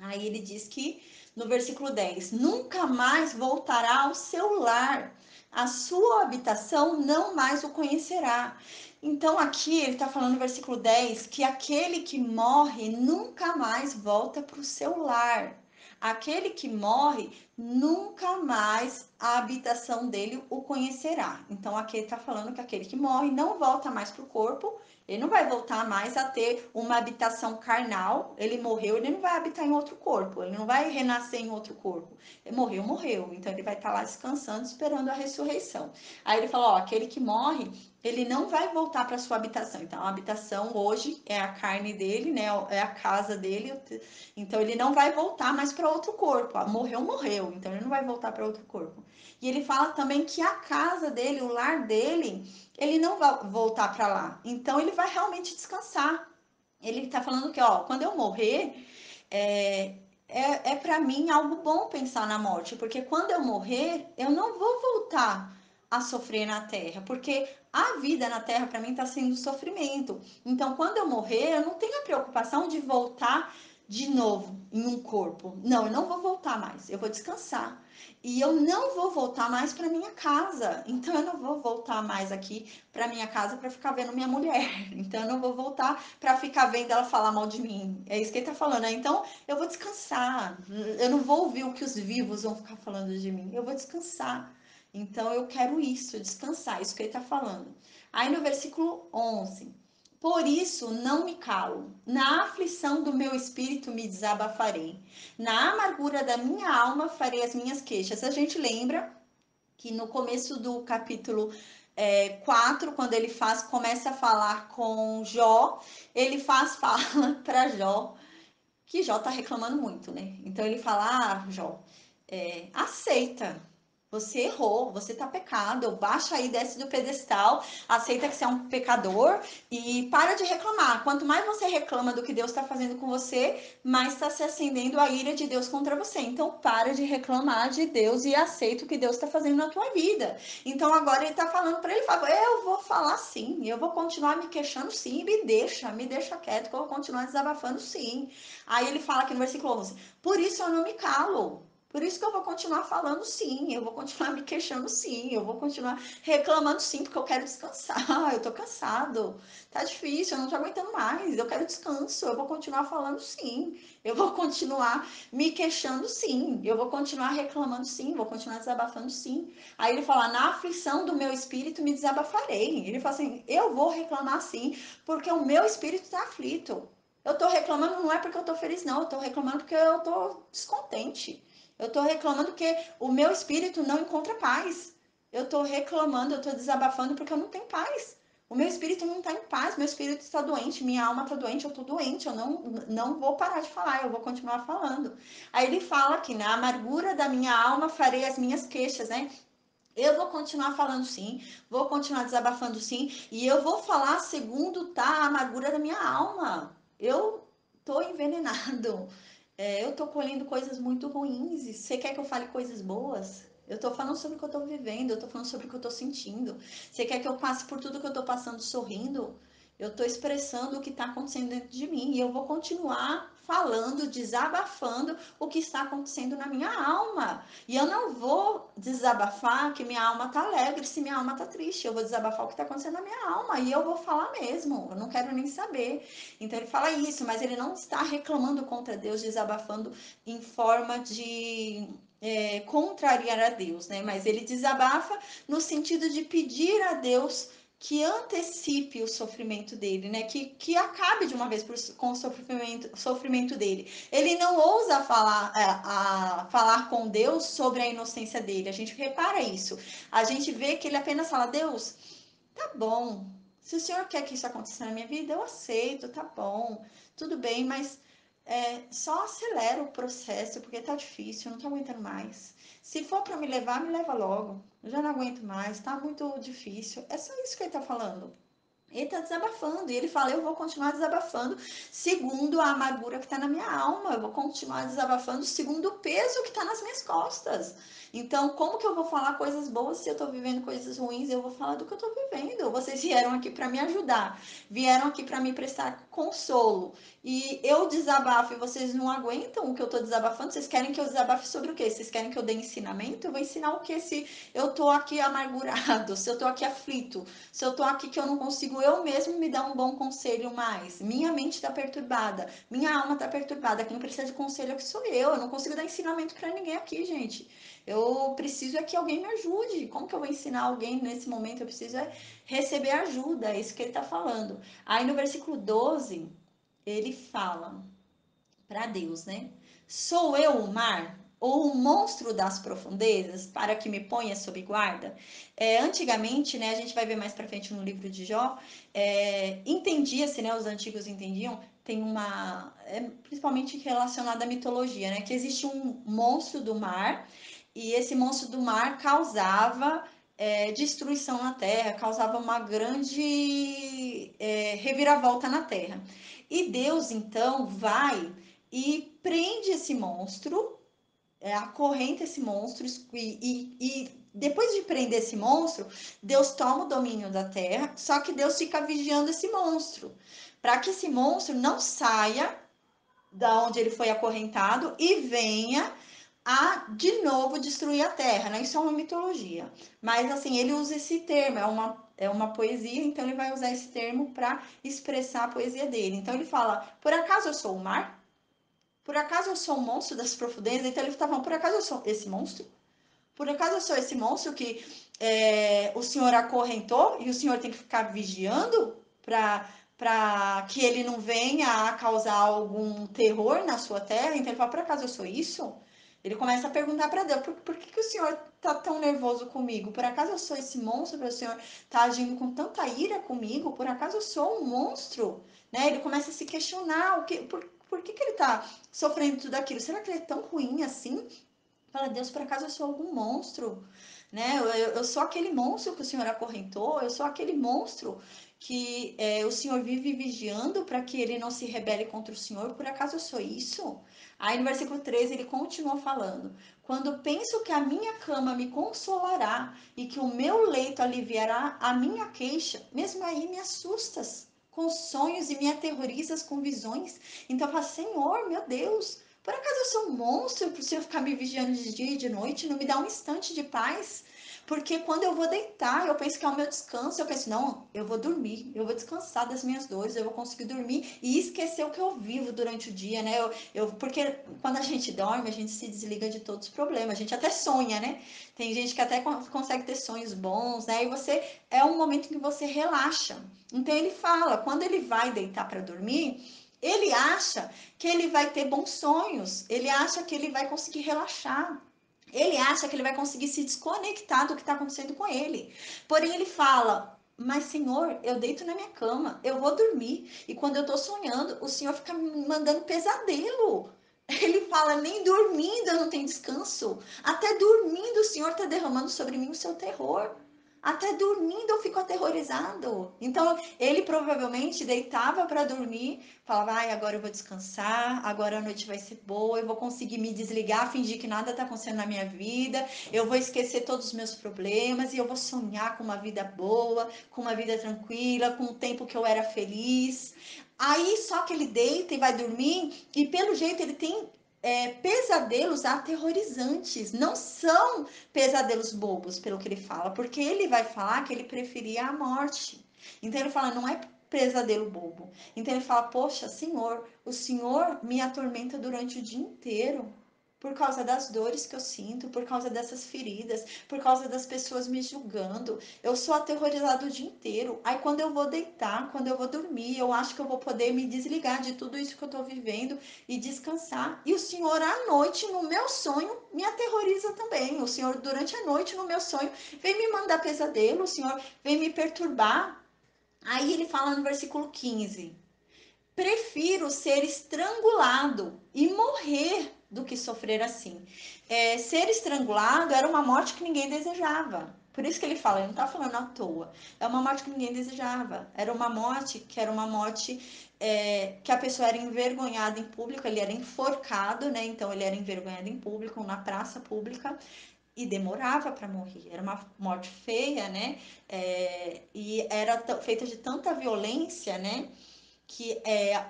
Speaker 1: Aí ele diz que no versículo 10: nunca mais voltará ao seu lar, a sua habitação não mais o conhecerá. Então aqui ele está falando no versículo 10 que aquele que morre nunca mais volta para o seu lar. Aquele que morre nunca mais a habitação dele o conhecerá. Então aqui ele está falando que aquele que morre não volta mais para o corpo Ele não vai voltar mais a ter uma habitação carnal. Ele morreu, ele não vai habitar em outro corpo. Ele não vai renascer em outro corpo. Ele morreu, morreu. Então ele vai estar lá descansando, esperando a ressurreição. Aí ele falou: ó, aquele que morre, ele não vai voltar para sua habitação. Então a habitação hoje é a carne dele, né? É a casa dele. Então ele não vai voltar mais para outro corpo. Morreu, morreu. Então ele não vai voltar para outro corpo. E ele fala também que a casa dele, o lar dele, ele não vai voltar para lá. Então ele vai realmente descansar. Ele está falando que, ó, quando eu morrer, é, é para mim algo bom pensar na morte, porque quando eu morrer, eu não vou voltar a sofrer na terra, porque a vida na terra para mim está sendo sofrimento. Então, quando eu morrer, eu não tenho a preocupação de voltar de novo em um corpo. Não, eu não vou voltar mais. Eu vou descansar. E eu não vou voltar mais para minha casa. Então, eu não vou voltar mais aqui para minha casa para ficar vendo minha mulher. Então, eu não vou voltar para ficar vendo ela falar mal de mim. É isso que ele tá falando, né? Então, eu vou descansar. Eu não vou ouvir o que os vivos vão ficar falando de mim. Eu vou descansar. Então, eu quero isso, descansar. Isso que ele tá falando. Aí, no versículo 11. Por isso não me calo, na aflição do meu espírito me desabafarei, na amargura da minha alma farei as minhas queixas. A gente lembra que no começo do capítulo 4, quando ele começa a falar com Jó, ele fala para Jó, que Jó tá reclamando muito, né? Então ele fala: ah, Jó, aceita. Você errou, você tá pecado, baixa aí, desce do pedestal, aceita que você é um pecador e para de reclamar. Quanto mais você reclama do que Deus está fazendo com você, mais está se acendendo a ira de Deus contra você. Então para de reclamar de Deus e aceita o que Deus está fazendo na tua vida. Então agora ele está falando para ele, fala: eu vou falar sim, eu vou continuar me queixando sim, me deixa quieto que eu vou continuar desabafando sim. Aí ele fala aqui no versículo 11, por isso eu não me calo. Por isso que eu vou continuar falando sim, eu vou continuar me queixando sim, eu vou continuar reclamando sim, porque eu quero descansar, eu tô cansado, tá difícil, eu não tô aguentando mais, eu quero descanso, eu vou continuar falando sim, eu vou continuar me queixando sim, eu vou continuar reclamando sim, vou continuar desabafando sim. Aí ele fala, na aflição do meu espírito me desabafarei. Ele fala assim, eu vou reclamar sim, porque o meu espírito tá aflito. Eu tô reclamando não é porque eu tô feliz, não, eu tô reclamando porque eu tô descontente. Eu estou reclamando porque o meu espírito não encontra paz. Eu estou reclamando, eu estou desabafando porque eu não tenho paz. O meu espírito não está em paz, meu espírito está doente, minha alma está doente, eu estou doente, eu não vou parar de falar, eu vou continuar falando. Aí ele fala que na amargura da minha alma farei as minhas queixas, né? Eu vou continuar falando sim, vou continuar desabafando sim, e eu vou falar segundo tá a amargura da minha alma. Eu tô envenenado, eu tô colhendo coisas muito ruins. E você quer que eu fale coisas boas? Eu tô falando sobre o que eu tô vivendo, eu tô falando sobre o que eu tô sentindo. Você quer que eu passe por tudo que eu tô passando sorrindo? Eu tô expressando o que tá acontecendo dentro de mim e eu vou continuar falando, desabafando o que está acontecendo na minha alma. E eu não vou desabafar que minha alma tá alegre se minha alma tá triste. Eu vou desabafar o que tá acontecendo na minha alma e eu vou falar mesmo. Eu não quero nem saber. Então ele fala isso, mas ele não está reclamando contra Deus, desabafando em forma de contrariar a Deus, né? Mas ele desabafa no sentido de pedir a Deus que antecipe o sofrimento dele, né? Que acabe de uma vez com o sofrimento dele. Ele não ousa falar com Deus sobre a inocência dele. A gente repara isso. A gente vê que ele apenas fala: Deus, tá bom. Se o senhor quer que isso aconteça na minha vida, eu aceito, tá bom, tudo bem, mas só acelera o processo, porque tá difícil, eu não tô aguentando mais. Se for para me levar, me leva logo. Eu já não aguento mais, tá muito difícil. É só isso que ele tá falando. Ele está desabafando e ele fala: eu vou continuar desabafando segundo a amargura que está na minha alma, eu vou continuar desabafando segundo o peso que está nas minhas costas. Então, como que eu vou falar coisas boas se eu estou vivendo coisas ruins? Eu vou falar do que eu estou vivendo. Vocês vieram aqui para me ajudar, vieram aqui para me prestar consolo e eu desabafo e vocês não aguentam o que eu estou desabafando. Vocês querem que eu desabafe sobre o quê? Vocês querem que eu dê ensinamento? Eu vou ensinar o que se eu estou aqui amargurado, se eu estou aqui aflito, se eu estou aqui que eu não consigo eu mesmo me dar um bom conselho mais. Minha mente está perturbada, minha alma está perturbada. Quem precisa de conselho aqui sou eu. Eu não consigo dar ensinamento para ninguém aqui, gente. Eu preciso é que alguém me ajude. Como que eu vou ensinar alguém nesse momento? Eu preciso é receber ajuda. É isso que ele está falando. Aí no versículo 12, ele fala para Deus, né? Sou eu o mar? Ou o monstro das profundezas, para que me ponha sob guarda? Antigamente, né, a gente vai ver mais para frente no livro de Jó, entendia-se, né, os antigos entendiam, tem uma, principalmente relacionada à mitologia, né, que existe um monstro do mar, e esse monstro do mar causava destruição na terra, causava uma grande reviravolta na terra. E Deus, então, vai e prende esse monstro, acorrenta esse monstro, e depois de prender esse monstro, Deus toma o domínio da terra, só que Deus fica vigiando esse monstro, para que esse monstro não saia da onde ele foi acorrentado e venha a de novo destruir a terra, né? Isso é uma mitologia. Mas assim, ele usa esse termo, é uma poesia, então ele vai usar esse termo para expressar a poesia dele. Então ele fala: por acaso eu sou o mar? Por acaso eu sou um monstro das profundezas? Então ele está falando: por acaso eu sou esse monstro? Por acaso eu sou esse monstro que o senhor acorrentou e o senhor tem que ficar vigiando para que ele não venha a causar algum terror na sua terra? Então ele fala: por acaso eu sou isso? Ele começa a perguntar para Deus: por que o senhor está tão nervoso comigo? Por acaso eu sou esse monstro para o senhor estar agindo com tanta ira comigo? Por acaso eu sou um monstro? Né? Ele começa a se questionar por que ele está sofrendo tudo aquilo. Será que ele é tão ruim assim? Fala: Deus, por acaso eu sou algum monstro? Né? Eu sou aquele monstro que o Senhor acorrentou, eu sou aquele monstro que o Senhor vive vigiando para que ele não se rebele contra o Senhor. Por acaso eu sou isso? Aí no versículo 13 ele continua falando: quando penso que a minha cama me consolará e que o meu leito aliviará a minha queixa, mesmo aí me assustas com sonhos e me aterrorizas com visões. Então eu falo: Senhor, meu Deus, por acaso eu sou um monstro para o Senhor ficar me vigiando de dia e de noite? Não me dá um instante de paz? Porque quando eu vou deitar, eu penso que é o meu descanso. Eu penso: não, eu vou dormir, eu vou descansar das minhas dores, eu vou conseguir dormir e esquecer o que eu vivo durante o dia, né? Porque quando a gente dorme, a gente se desliga de todos os problemas. A gente até sonha, né? Tem gente que até consegue ter sonhos bons, né? E você é um momento em que você relaxa. Então ele fala: quando ele vai deitar para dormir, ele acha que ele vai ter bons sonhos, ele acha que ele vai conseguir relaxar, ele acha que ele vai conseguir se desconectar do que está acontecendo com ele. Porém, ele fala: mas Senhor, eu deito na minha cama, eu vou dormir, e quando eu estou sonhando, o Senhor fica me mandando pesadelo. Ele fala: nem dormindo eu não tenho descanso, até dormindo o Senhor está derramando sobre mim o seu terror. Até dormindo eu fico aterrorizado. Então, ele provavelmente deitava para dormir, falava: ai, agora eu vou descansar, agora a noite vai ser boa, eu vou conseguir me desligar, fingir que nada está acontecendo na minha vida, eu vou esquecer todos os meus problemas e eu vou sonhar com uma vida boa, com uma vida tranquila, com o tempo que eu era feliz. Aí só que ele deita e vai dormir, e pelo jeito ele tem pesadelos aterrorizantes. Não são pesadelos bobos, pelo que ele fala, porque ele vai falar que ele preferia a morte. Então ele fala: não é pesadelo bobo. Então ele fala: poxa, Senhor, o Senhor me atormenta durante o dia inteiro. Por causa das dores que eu sinto, por causa dessas feridas, por causa das pessoas me julgando. Eu sou aterrorizado o dia inteiro. Aí quando eu vou deitar, quando eu vou dormir, eu acho que eu vou poder me desligar de tudo isso que eu tô vivendo e descansar. E o Senhor, à noite, no meu sonho, me aterroriza também. O Senhor, durante a noite, no meu sonho, vem me mandar pesadelo, o Senhor vem me perturbar. Aí ele fala no versículo 15: prefiro ser estrangulado e morrer do que sofrer assim. Ser estrangulado era uma morte que ninguém desejava. Por isso que ele fala, ele não está falando à toa. É uma morte que ninguém desejava. Era uma morte que a pessoa era envergonhada em público, ele era enforcado, né? Então ele era envergonhado em público, na praça pública, e demorava para morrer. Era uma morte feia, né? E era feita de tanta violência, né? Que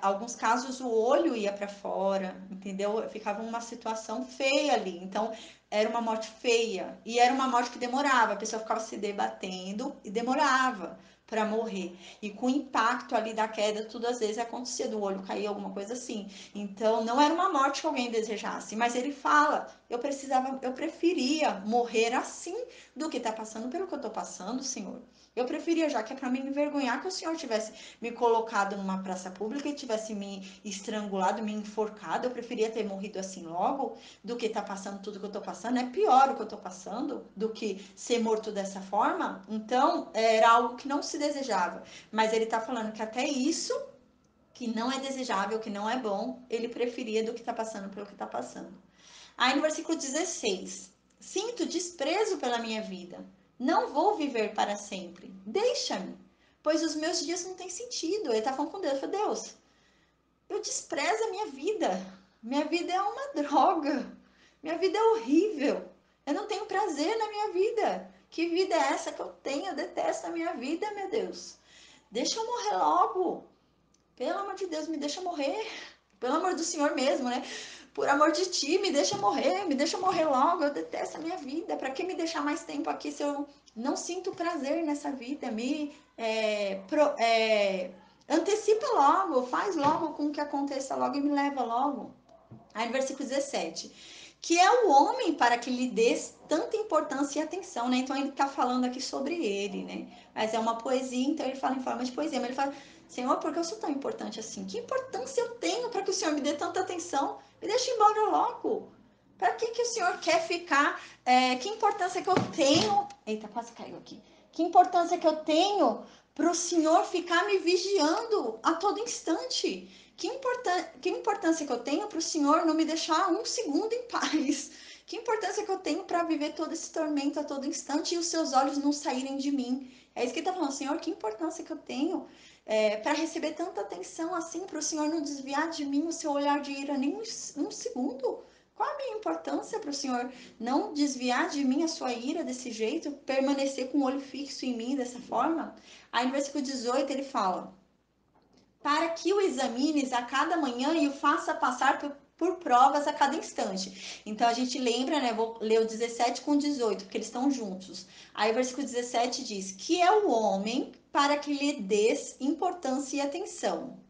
Speaker 1: alguns casos o olho ia para fora, entendeu? Ficava uma situação feia ali. Então, era uma morte feia e era uma morte que demorava, a pessoa ficava se debatendo e demorava para morrer. E com o impacto ali da queda, tudo às vezes acontecia, do olho cair, alguma coisa assim. Então não era uma morte que alguém desejasse, mas ele fala: eu preferia morrer assim do que estar passando pelo que eu estou passando, Senhor. Eu preferia, já que é para me envergonhar, que o Senhor tivesse me colocado numa praça pública e tivesse me estrangulado, me enforcado. Eu preferia ter morrido assim logo do que estar passando tudo que eu estou passando. É pior o que eu estou passando do que ser morto dessa forma. Então, era algo que não se desejava. Mas ele está falando que até isso, que não é desejável, que não é bom, ele preferia do que está passando pelo que está passando. Aí no versículo 16: sinto desprezo pela minha vida. Não vou viver para sempre. Deixa-me, pois os meus dias não têm sentido. Ele está falando com Deus. Ele falou: Deus, eu desprezo a minha vida. Minha vida é uma droga. Minha vida é horrível. Eu não tenho prazer na minha vida. Que vida é essa que eu tenho? Eu detesto a minha vida, meu Deus. Deixa eu morrer logo. Pelo amor de Deus, me deixa morrer. Pelo amor do Senhor mesmo, né? Por amor de ti, me deixa morrer logo. Eu detesto a minha vida. Para que me deixar mais tempo aqui se eu não sinto prazer nessa vida? Antecipa logo, faz logo com que aconteça logo e me leva logo. Aí no versículo 17: que é o homem para que lhe dês tanta importância e atenção, né? Então ele está falando aqui sobre ele, né? Mas é uma poesia, então ele fala em forma de poesia. Mas ele fala: Senhor, por que eu sou tão importante assim? Que importância eu tenho para que o Senhor me dê tanta atenção? Me deixe embora logo. Para que o Senhor quer ficar? Que importância que eu tenho? Eita, quase caiu aqui. Que importância que eu tenho para o Senhor ficar me vigiando a todo instante? Que importância que eu tenho para o Senhor não me deixar um segundo em paz? Que importância que eu tenho para viver todo esse tormento a todo instante e os seus olhos não saírem de mim? É isso que ele está falando: Senhor, que importância que eu tenho para receber tanta atenção assim, para o Senhor não desviar de mim o seu olhar de ira nem um segundo? Qual a minha importância para o Senhor não desviar de mim a sua ira desse jeito, permanecer com o olho fixo em mim dessa forma? Aí no versículo 18 ele fala: para que o examines a cada manhã e o faça passar por provas a cada instante. Então a gente lembra, né? Vou ler o 17 com o 18, porque eles estão juntos. Aí o versículo 17 diz: que é o homem para que lhe des importância e atenção,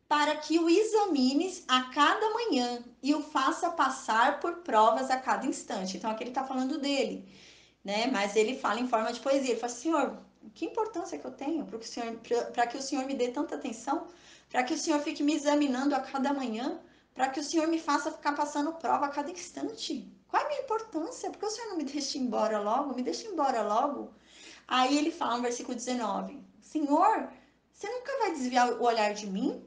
Speaker 1: para que o examines a cada manhã e o faça passar por provas a cada instante. Então aqui ele está falando dele, né? Mas ele fala em forma de poesia. Ele fala: Senhor, que importância que eu tenho para que o Senhor me dê tanta atenção, para que o Senhor fique me examinando a cada manhã, para que o Senhor me faça ficar passando prova a cada instante. Qual é a minha importância? Porque o Senhor não me deixa embora logo? Me deixa embora logo. Aí ele fala no versículo 19: Senhor, você nunca vai desviar o olhar de mim?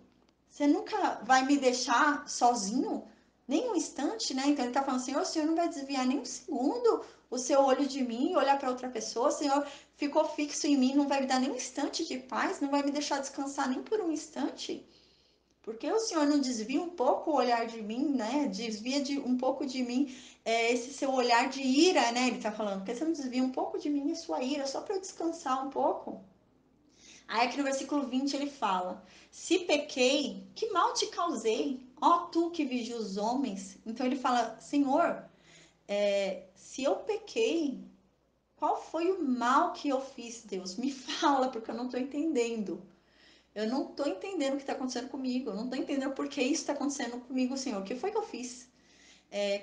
Speaker 1: Você nunca vai me deixar sozinho? Nem um instante, né? Então ele está falando: Senhor, o Senhor não vai desviar nem um segundo o seu olho de mim e olhar para outra pessoa. O Senhor ficou fixo em mim, não vai me dar nem um instante de paz, não vai me deixar descansar nem por um instante. Porque o Senhor não desvia um pouco o olhar de mim, né? Desvia um pouco de mim esse seu olhar de ira, né? Ele está falando: porque você não desvia um pouco de mim a sua ira, só para eu descansar um pouco? Aí aqui no versículo 20 ele fala: se pequei, que mal te causei, ó tu que vigia os homens. Então ele fala: Senhor, se eu pequei, qual foi o mal que eu fiz, Deus? Me fala, porque eu não estou entendendo. Eu não estou entendendo o que está acontecendo comigo. Eu não estou entendendo por que isso está acontecendo comigo, Senhor. O que foi que eu fiz?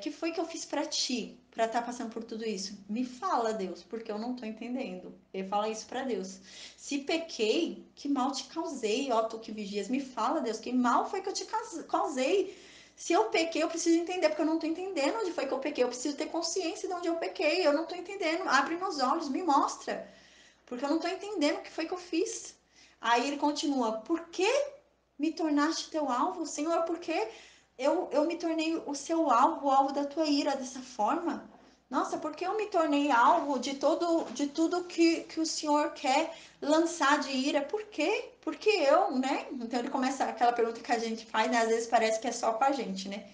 Speaker 1: Que foi que eu fiz para ti, para estar passando por tudo isso? Me fala, Deus, porque eu não estou entendendo. Ele fala isso para Deus. Se pequei, que mal te causei, ó tu que vigias. Me fala, Deus, que mal foi que eu te causei? Se eu pequei, eu preciso entender, porque eu não estou entendendo onde foi que eu pequei. Eu preciso ter consciência de onde eu pequei. Eu não estou entendendo. Abre meus olhos, me mostra, porque eu não estou entendendo o que foi que eu fiz. Aí ele continua: por que me tornaste teu alvo, Senhor? Por que eu me tornei o seu alvo, o alvo da tua ira dessa forma? Nossa, porque eu me tornei alvo de tudo que o Senhor quer lançar de ira? Por quê? Porque eu, né? Então ele começa aquela pergunta que a gente faz, né? Às vezes parece que é só com a gente, né?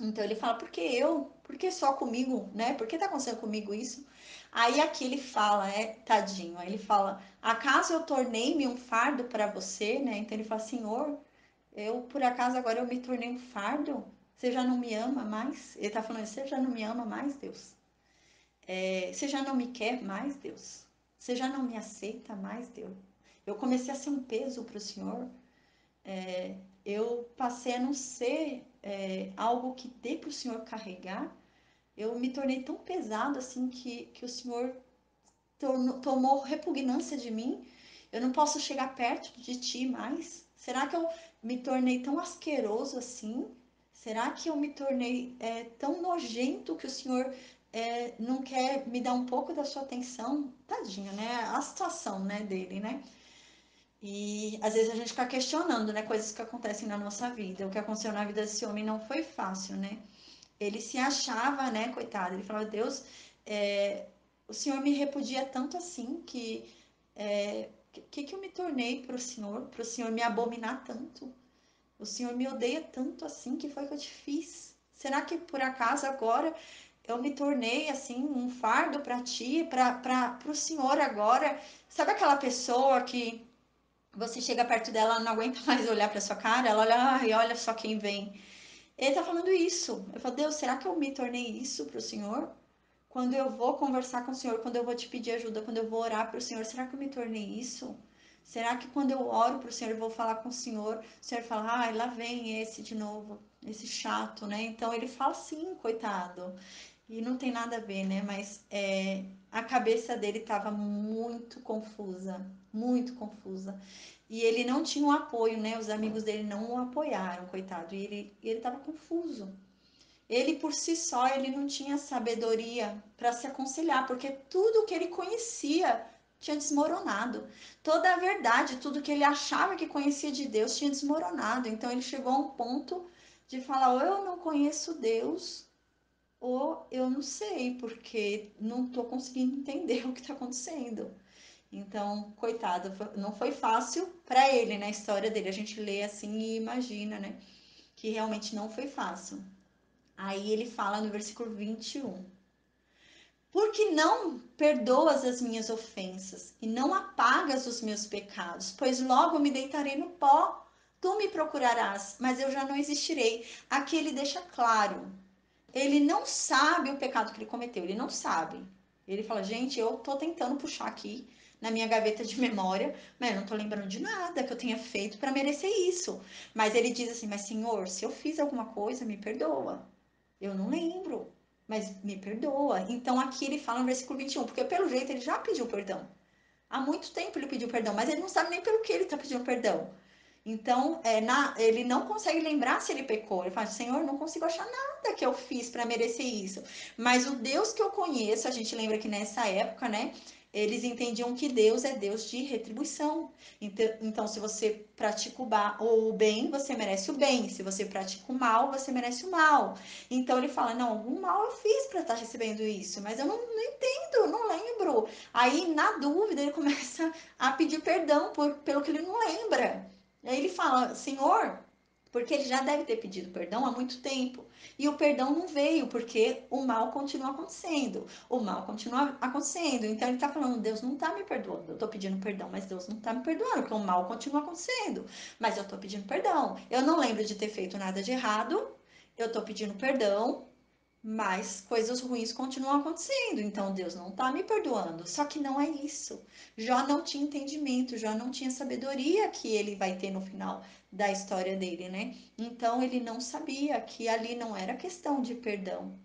Speaker 1: Então ele fala: por que eu? Por que só comigo, né? Por que tá acontecendo comigo isso? Aí aqui ele fala, tadinho, aí ele fala: acaso eu tornei-me um fardo para você, né? Então ele fala: Senhor, eu por acaso agora eu me tornei um fardo? Você já não me ama mais? Ele está falando, você já não me ama mais, Deus? Você já não me quer mais, Deus? Você já não me aceita mais, Deus? Eu comecei a ser um peso para o Senhor. Eu passei a não ser algo que dê para o Senhor carregar. Eu me tornei tão pesado assim que o Senhor tomou repugnância de mim. Eu não posso chegar perto de ti mais. Será que eu me tornei tão asqueroso assim? Será que eu me tornei tão nojento que o Senhor não quer me dar um pouco da sua atenção? Tadinho, né? A situação, né, dele, né? E às vezes a gente fica questionando, né, coisas que acontecem na nossa vida. O que aconteceu na vida desse homem não foi fácil, né? Ele se achava, né, coitado, ele falava, Deus, o Senhor me repudia tanto assim que eu me tornei para o Senhor me abominar tanto? O Senhor me odeia tanto assim, que foi que eu te fiz? Será que por acaso agora eu me tornei assim um fardo para ti, para o Senhor agora? Sabe aquela pessoa que você chega perto dela, ela não aguenta mais olhar para sua cara, ela olha, ai, olha só quem vem. Ele tá falando isso. Eu falo, Deus, será que eu me tornei isso para o Senhor? Quando eu vou conversar com o Senhor, quando eu vou te pedir ajuda, quando eu vou orar para o Senhor, será que eu me tornei isso? Será que quando eu oro para o Senhor, eu vou falar com o Senhor fala, ai, lá vem esse de novo, esse chato, né? Então ele fala sim, coitado. E não tem nada a ver, né? Mas a cabeça dele estava muito confusa, muito confusa. E ele não tinha um apoio, né? Os amigos dele não o apoiaram, coitado. E ele estava confuso. Ele por si só, ele não tinha sabedoria para se aconselhar, porque tudo que ele conhecia tinha desmoronado. Toda a verdade, tudo que ele achava que conhecia de Deus tinha desmoronado. Então ele chegou a um ponto de falar: ou eu não conheço Deus, ou eu não sei, porque não estou conseguindo entender o que está acontecendo. Então, coitado, não foi fácil para ele, na história dele. A gente lê assim e imagina, né? Que realmente não foi fácil. Aí ele fala no versículo 21. Porque não perdoas as minhas ofensas e não apagas os meus pecados, pois logo me deitarei no pó. Tu me procurarás, mas eu já não existirei. Aqui ele deixa claro. Ele não sabe o pecado que ele cometeu, ele não sabe. Ele fala, gente, eu tô tentando puxar aqui na minha gaveta de memória, mas eu não tô lembrando de nada que eu tenha feito para merecer isso. Mas ele diz assim, mas Senhor, se eu fiz alguma coisa, me perdoa. Eu não lembro, mas me perdoa. Então aqui ele fala no versículo 21, porque pelo jeito ele já pediu perdão. Há muito tempo ele pediu perdão, mas ele não sabe nem pelo que ele está pedindo perdão. Então, ele não consegue lembrar se ele pecou. Ele fala, Senhor, não consigo achar nada que eu fiz para merecer isso. Mas o Deus que eu conheço, a gente lembra que nessa época, né? Eles entendiam que Deus é Deus de retribuição. Então, se você pratica o bem, você merece o bem. Se você pratica o mal, você merece o mal. Então, ele fala, não, algum mal eu fiz para estar recebendo isso, mas eu não entendo, não lembro. Aí, na dúvida, ele começa a pedir perdão pelo que ele não lembra. Aí ele fala, Senhor, porque ele já deve ter pedido perdão há muito tempo. E o perdão não veio, porque o mal continua acontecendo. O mal continua acontecendo. Então ele está falando, Deus não está me perdoando. Eu estou pedindo perdão, mas Deus não está me perdoando, porque o mal continua acontecendo. Mas eu estou pedindo perdão. Eu não lembro de ter feito nada de errado. Eu estou pedindo perdão, mas coisas ruins continuam acontecendo, então Deus não está me perdoando. Só que não é isso. Jó não tinha entendimento, Jó não tinha sabedoria que ele vai ter no final da história dele, né? Então ele não sabia que ali não era questão de perdão,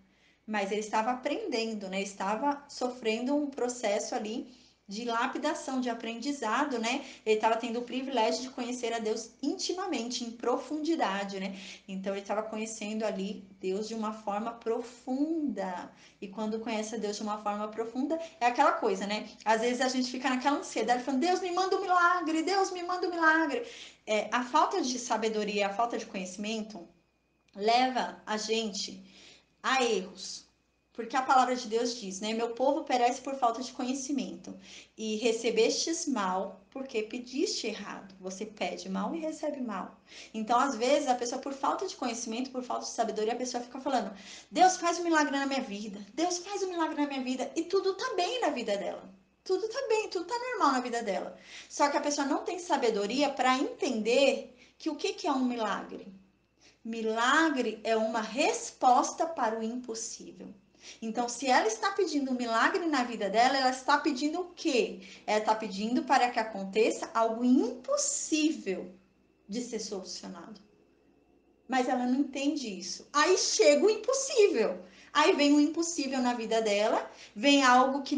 Speaker 1: mas ele estava aprendendo, né? Estava sofrendo um processo ali de lapidação, de aprendizado, né? Ele estava tendo o privilégio de conhecer a Deus intimamente, em profundidade, né? Então ele estava conhecendo ali Deus de uma forma profunda. E quando conhece a Deus de uma forma profunda, é aquela coisa, né? Às vezes a gente fica naquela ansiedade, falando, Deus me manda um milagre, Deus me manda um milagre. A falta de sabedoria, a falta de conhecimento leva a gente a erros. Porque a palavra de Deus diz, né? Meu povo perece por falta de conhecimento. E recebestes mal porque pediste errado. Você pede mal e recebe mal. Então, às vezes, a pessoa, por falta de conhecimento, por falta de sabedoria, a pessoa fica falando: Deus faz um milagre na minha vida. Deus faz um milagre na minha vida. E tudo tá bem na vida dela. Tudo tá bem, tudo tá normal na vida dela. Só que a pessoa não tem sabedoria para entender que o que é um milagre. Milagre é uma resposta para o impossível. Então, se ela está pedindo um milagre na vida dela, ela está pedindo o quê? Ela está pedindo para que aconteça algo impossível de ser solucionado. Mas ela não entende isso. Aí chega o impossível. Aí vem o impossível na vida dela, vem algo que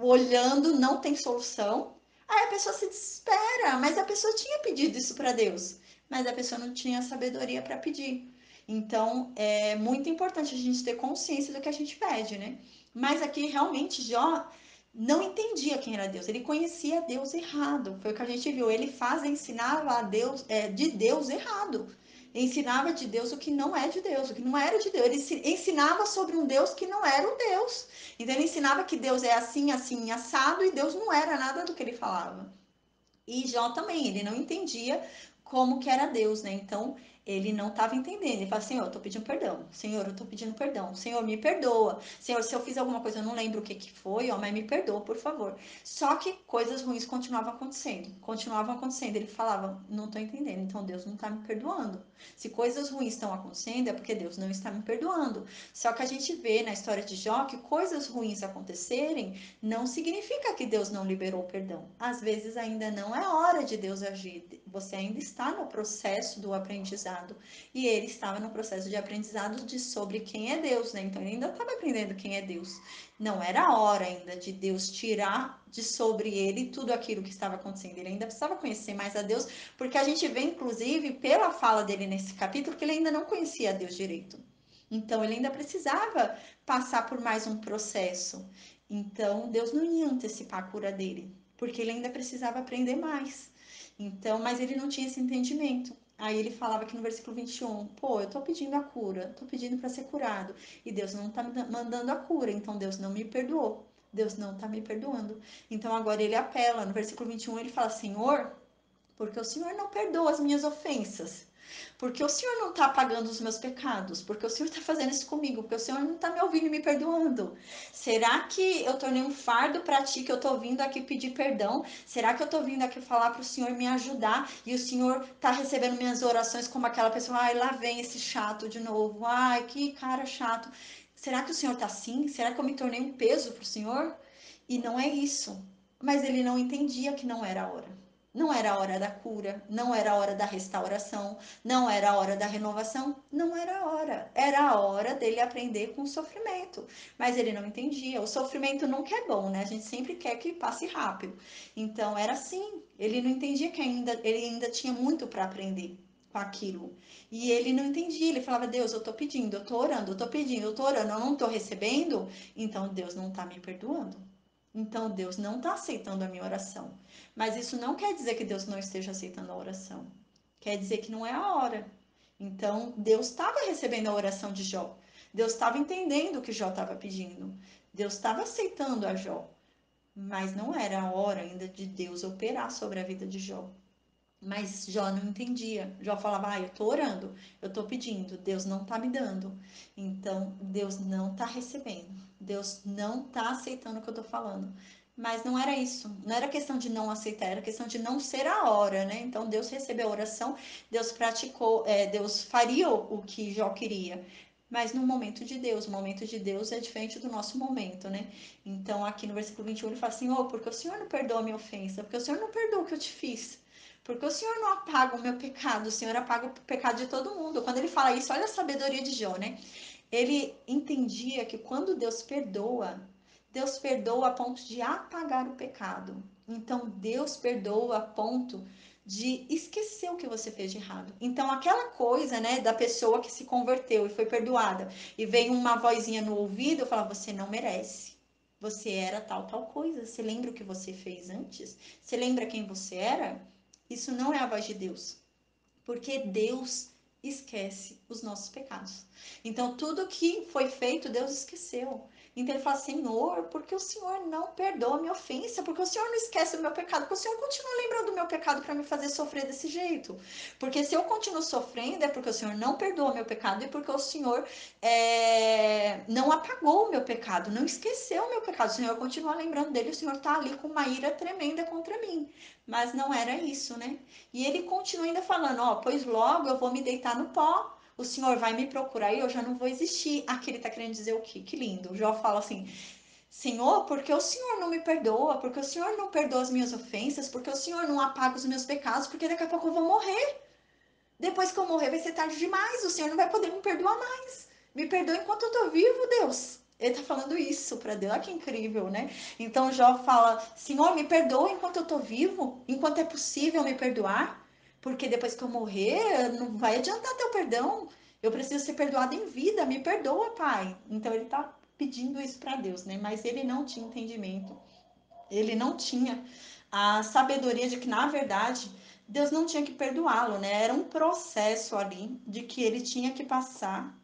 Speaker 1: olhando não tem solução. Aí a pessoa se desespera, mas a pessoa tinha pedido isso para Deus, mas a pessoa não tinha sabedoria para pedir. Então é muito importante a gente ter consciência do que a gente pede, né? Mas aqui realmente Jó não entendia quem era Deus, ele conhecia Deus errado. Foi o que a gente viu. Ele ensinava a Deus, de Deus errado. Ensinava de Deus o que não é de Deus, o que não era de Deus. Ele ensinava sobre um Deus que não era o Deus. Então ele ensinava que Deus é assim, assim, assado, e Deus não era nada do que ele falava. E Jó também, ele não entendia como que era Deus, né? Então, ele não estava entendendo. Ele fala, Senhor, eu estou pedindo perdão. Senhor, eu estou pedindo perdão. Senhor, me perdoa. Senhor, se eu fiz alguma coisa, eu não lembro o que que foi, ó, mas me perdoa, por favor. Só que coisas ruins continuavam acontecendo. Continuavam acontecendo. Ele falava, não estou entendendo. Então, Deus não está me perdoando. Se coisas ruins estão acontecendo, é porque Deus não está me perdoando. Só que a gente vê na história de Jó que coisas ruins acontecerem não significa que Deus não liberou o perdão. Às vezes ainda não é hora de Deus agir. Você ainda está no processo do aprendizado. E ele estava no processo de aprendizado de sobre quem é Deus, né? Então ele ainda estava aprendendo quem é Deus. Não era hora ainda de Deus tirar de sobre ele tudo aquilo que estava acontecendo. Ele ainda precisava conhecer mais a Deus, porque a gente vê, inclusive, pela fala dele nesse capítulo, que ele ainda não conhecia a Deus direito. Então ele ainda precisava passar por mais um processo. Então, Deus não ia antecipar a cura dele, porque ele ainda precisava aprender mais. Então, mas ele não tinha esse entendimento. Aí ele falava aqui no versículo 21, pô, eu tô pedindo a cura, tô pedindo para ser curado, e Deus não tá me mandando a cura, então Deus não me perdoou. Deus não tá me perdoando. Então agora ele apela, no versículo 21 ele fala: Senhor, porque o Senhor não perdoa as minhas ofensas. Porque o Senhor não está apagando os meus pecados, porque o Senhor está fazendo isso comigo, porque o Senhor não está me ouvindo e me perdoando. Será que eu tornei um fardo para ti, que eu estou vindo aqui pedir perdão? Será que eu estou vindo aqui falar para o Senhor me ajudar e o Senhor está recebendo minhas orações como aquela pessoa? Ai, lá vem esse chato de novo. Ai, que cara chato. Será que o Senhor está assim? Será que eu me tornei um peso para o Senhor? E não é isso. Mas ele não entendia que não era a hora. Não era a hora da cura, não era a hora da restauração, não era a hora da renovação, não era a hora. Era a hora dele aprender com o sofrimento. Mas ele não entendia. O sofrimento nunca é bom, né? A gente sempre quer que passe rápido. Então era assim. Ele não entendia que ele ainda tinha muito para aprender com aquilo. E ele não entendia. Ele falava: Deus, eu tô pedindo, eu tô orando, eu tô pedindo, eu tô orando, eu não tô recebendo. Então Deus não tá me perdoando. Então Deus não está aceitando a minha oração. Mas isso não quer dizer que Deus não esteja aceitando a oração. Quer dizer que não é a hora. Então Deus estava recebendo a oração de Jó. Deus estava entendendo o que Jó estava pedindo. Deus estava aceitando a Jó. Mas não era a hora ainda de Deus operar sobre a vida de Jó. Mas Jó não entendia. Jó falava: eu tô orando, eu tô pedindo, Deus não tá me dando. Então, Deus não tá recebendo. Deus não tá aceitando o que eu tô falando. Mas não era isso. Não era questão de não aceitar, era questão de não ser a hora, né? Então, Deus recebeu a oração, Deus praticou, Deus faria o que Jó queria. Mas no momento de Deus, o momento de Deus é diferente do nosso momento, né? Então, aqui no versículo 21, ele fala assim: porque o Senhor não perdoa a minha ofensa, porque o Senhor não perdoa o que eu te fiz. Porque o Senhor não apaga o meu pecado, o Senhor apaga o pecado de todo mundo. Quando ele fala isso, olha a sabedoria de Jó, né? Ele entendia que quando Deus perdoa a ponto de apagar o pecado. Então, Deus perdoa a ponto de esquecer o que você fez de errado. Então, aquela coisa, né, da pessoa que se converteu e foi perdoada, e veio uma vozinha no ouvido, fala: você não merece. Você era tal, tal coisa. Você lembra o que você fez antes? Você lembra quem você era? Isso não é a voz de Deus, porque Deus esquece os nossos pecados. Então, tudo que foi feito, Deus esqueceu. Então, ele fala: Senhor, porque o Senhor não perdoa a minha ofensa, porque o Senhor não esquece o meu pecado, porque o Senhor continua lembrando do meu pecado para me fazer sofrer desse jeito. Porque se eu continuo sofrendo, é porque o Senhor não perdoa o meu pecado e porque o Senhor não apagou o meu pecado, não esqueceu o meu pecado. O Senhor continua lembrando dele, o Senhor está ali com uma ira tremenda contra mim. Mas não era isso, né? E ele continua ainda falando: pois logo eu vou me deitar no pó, o Senhor vai me procurar e eu já não vou existir. Aqui ele tá querendo dizer o quê? Que lindo. O Jó fala assim: Senhor, porque o Senhor não me perdoa, porque o Senhor não perdoa as minhas ofensas, porque o Senhor não apaga os meus pecados, porque daqui a pouco eu vou morrer. Depois que eu morrer vai ser tarde demais, o Senhor não vai poder me perdoar mais. Me perdoa enquanto eu tô vivo, Deus. Ele tá falando isso para Deus. Olha que incrível, né? Então Jó fala: Senhor, me perdoa enquanto eu tô vivo, enquanto é possível me perdoar, porque depois que eu morrer, não vai adiantar teu perdão. Eu preciso ser perdoado em vida, me perdoa, Pai. Então ele tá pedindo isso para Deus, né? Mas ele não tinha entendimento. Ele não tinha a sabedoria de que, na verdade, Deus não tinha que perdoá-lo, né? Era um processo ali de que ele tinha que passar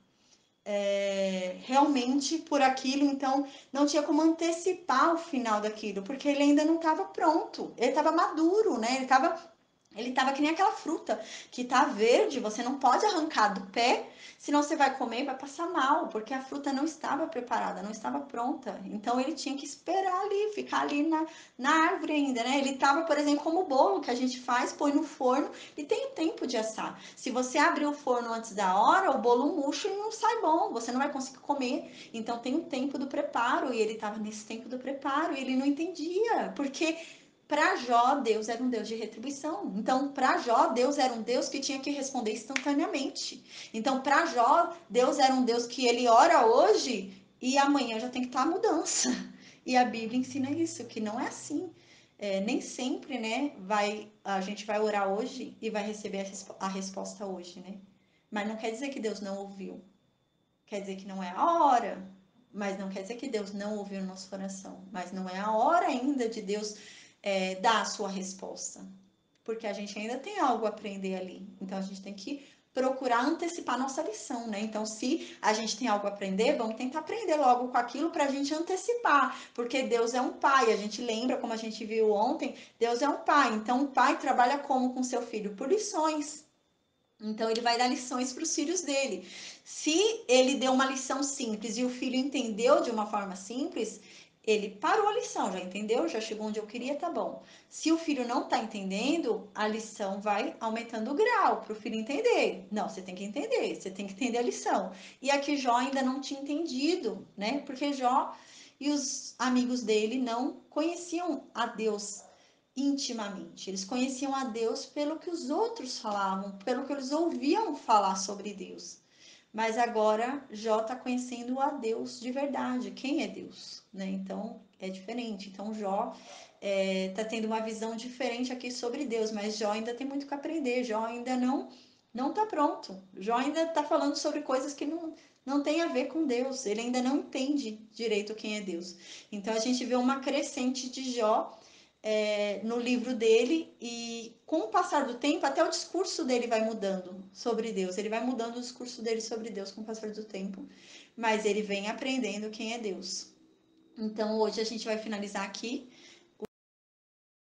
Speaker 1: realmente por aquilo, então não tinha como antecipar o final daquilo, porque ele ainda não estava pronto, ele estava maduro, né? Ele tava que nem aquela fruta que tá verde, você não pode arrancar do pé, senão você vai comer e vai passar mal, porque a fruta não estava preparada, não estava pronta. Então ele tinha que esperar ali, ficar ali na árvore ainda, né? Ele tava, por exemplo, como o bolo que a gente faz, põe no forno e tem o tempo de assar. Se você abrir o forno antes da hora, o bolo murcha e não sai bom, você não vai conseguir comer. Então tem o tempo do preparo e ele estava nesse tempo do preparo e ele não entendia, porque para Jó, Deus era um Deus de retribuição. Então, para Jó, Deus era um Deus que tinha que responder instantaneamente. Então, para Jó, Deus era um Deus que ele ora hoje e amanhã já tem que estar a mudança. E a Bíblia ensina isso, que não é assim. Nem sempre, né, a gente vai orar hoje e vai receber a resposta hoje, né? Mas não quer dizer que Deus não ouviu. Quer dizer que não é a hora, mas não quer dizer que Deus não ouviu o nosso coração. Mas não é a hora ainda de Deus dar a sua resposta. Porque a gente ainda tem algo a aprender ali. Então a gente tem que procurar antecipar nossa lição, né? Então, se a gente tem algo a aprender, vamos tentar aprender logo com aquilo para a gente antecipar, porque Deus é um pai. A gente lembra, como a gente viu ontem, Deus é um pai. Então, o pai trabalha como com seu filho? Por lições. Então ele vai dar lições para os filhos dele. Se ele deu uma lição simples e o filho entendeu de uma forma simples, ele parou a lição, já entendeu? Já chegou onde eu queria, tá bom. Se o filho não está entendendo, a lição vai aumentando o grau para o filho entender. Não, você tem que entender, você tem que entender a lição. E aqui Jó ainda não tinha entendido, né? Porque Jó e os amigos dele não conheciam a Deus intimamente. Eles conheciam a Deus pelo que os outros falavam, pelo que eles ouviam falar sobre Deus. Mas agora Jó está conhecendo a Deus de verdade. Quem é Deus? Né? Então é diferente. Então Jó está tendo uma visão diferente aqui sobre Deus, mas Jó ainda tem muito que aprender. Jó ainda não está pronto. Jó ainda está falando sobre coisas que não tem a ver com Deus. Ele ainda não entende direito quem é Deus. Então a gente vê uma crescente de Jó no livro dele, e com o passar do tempo, até o discurso dele vai mudando sobre Deus. Ele vai mudando o discurso dele sobre Deus com o passar do tempo, mas ele vem aprendendo quem é Deus. Então, hoje a gente vai finalizar aqui.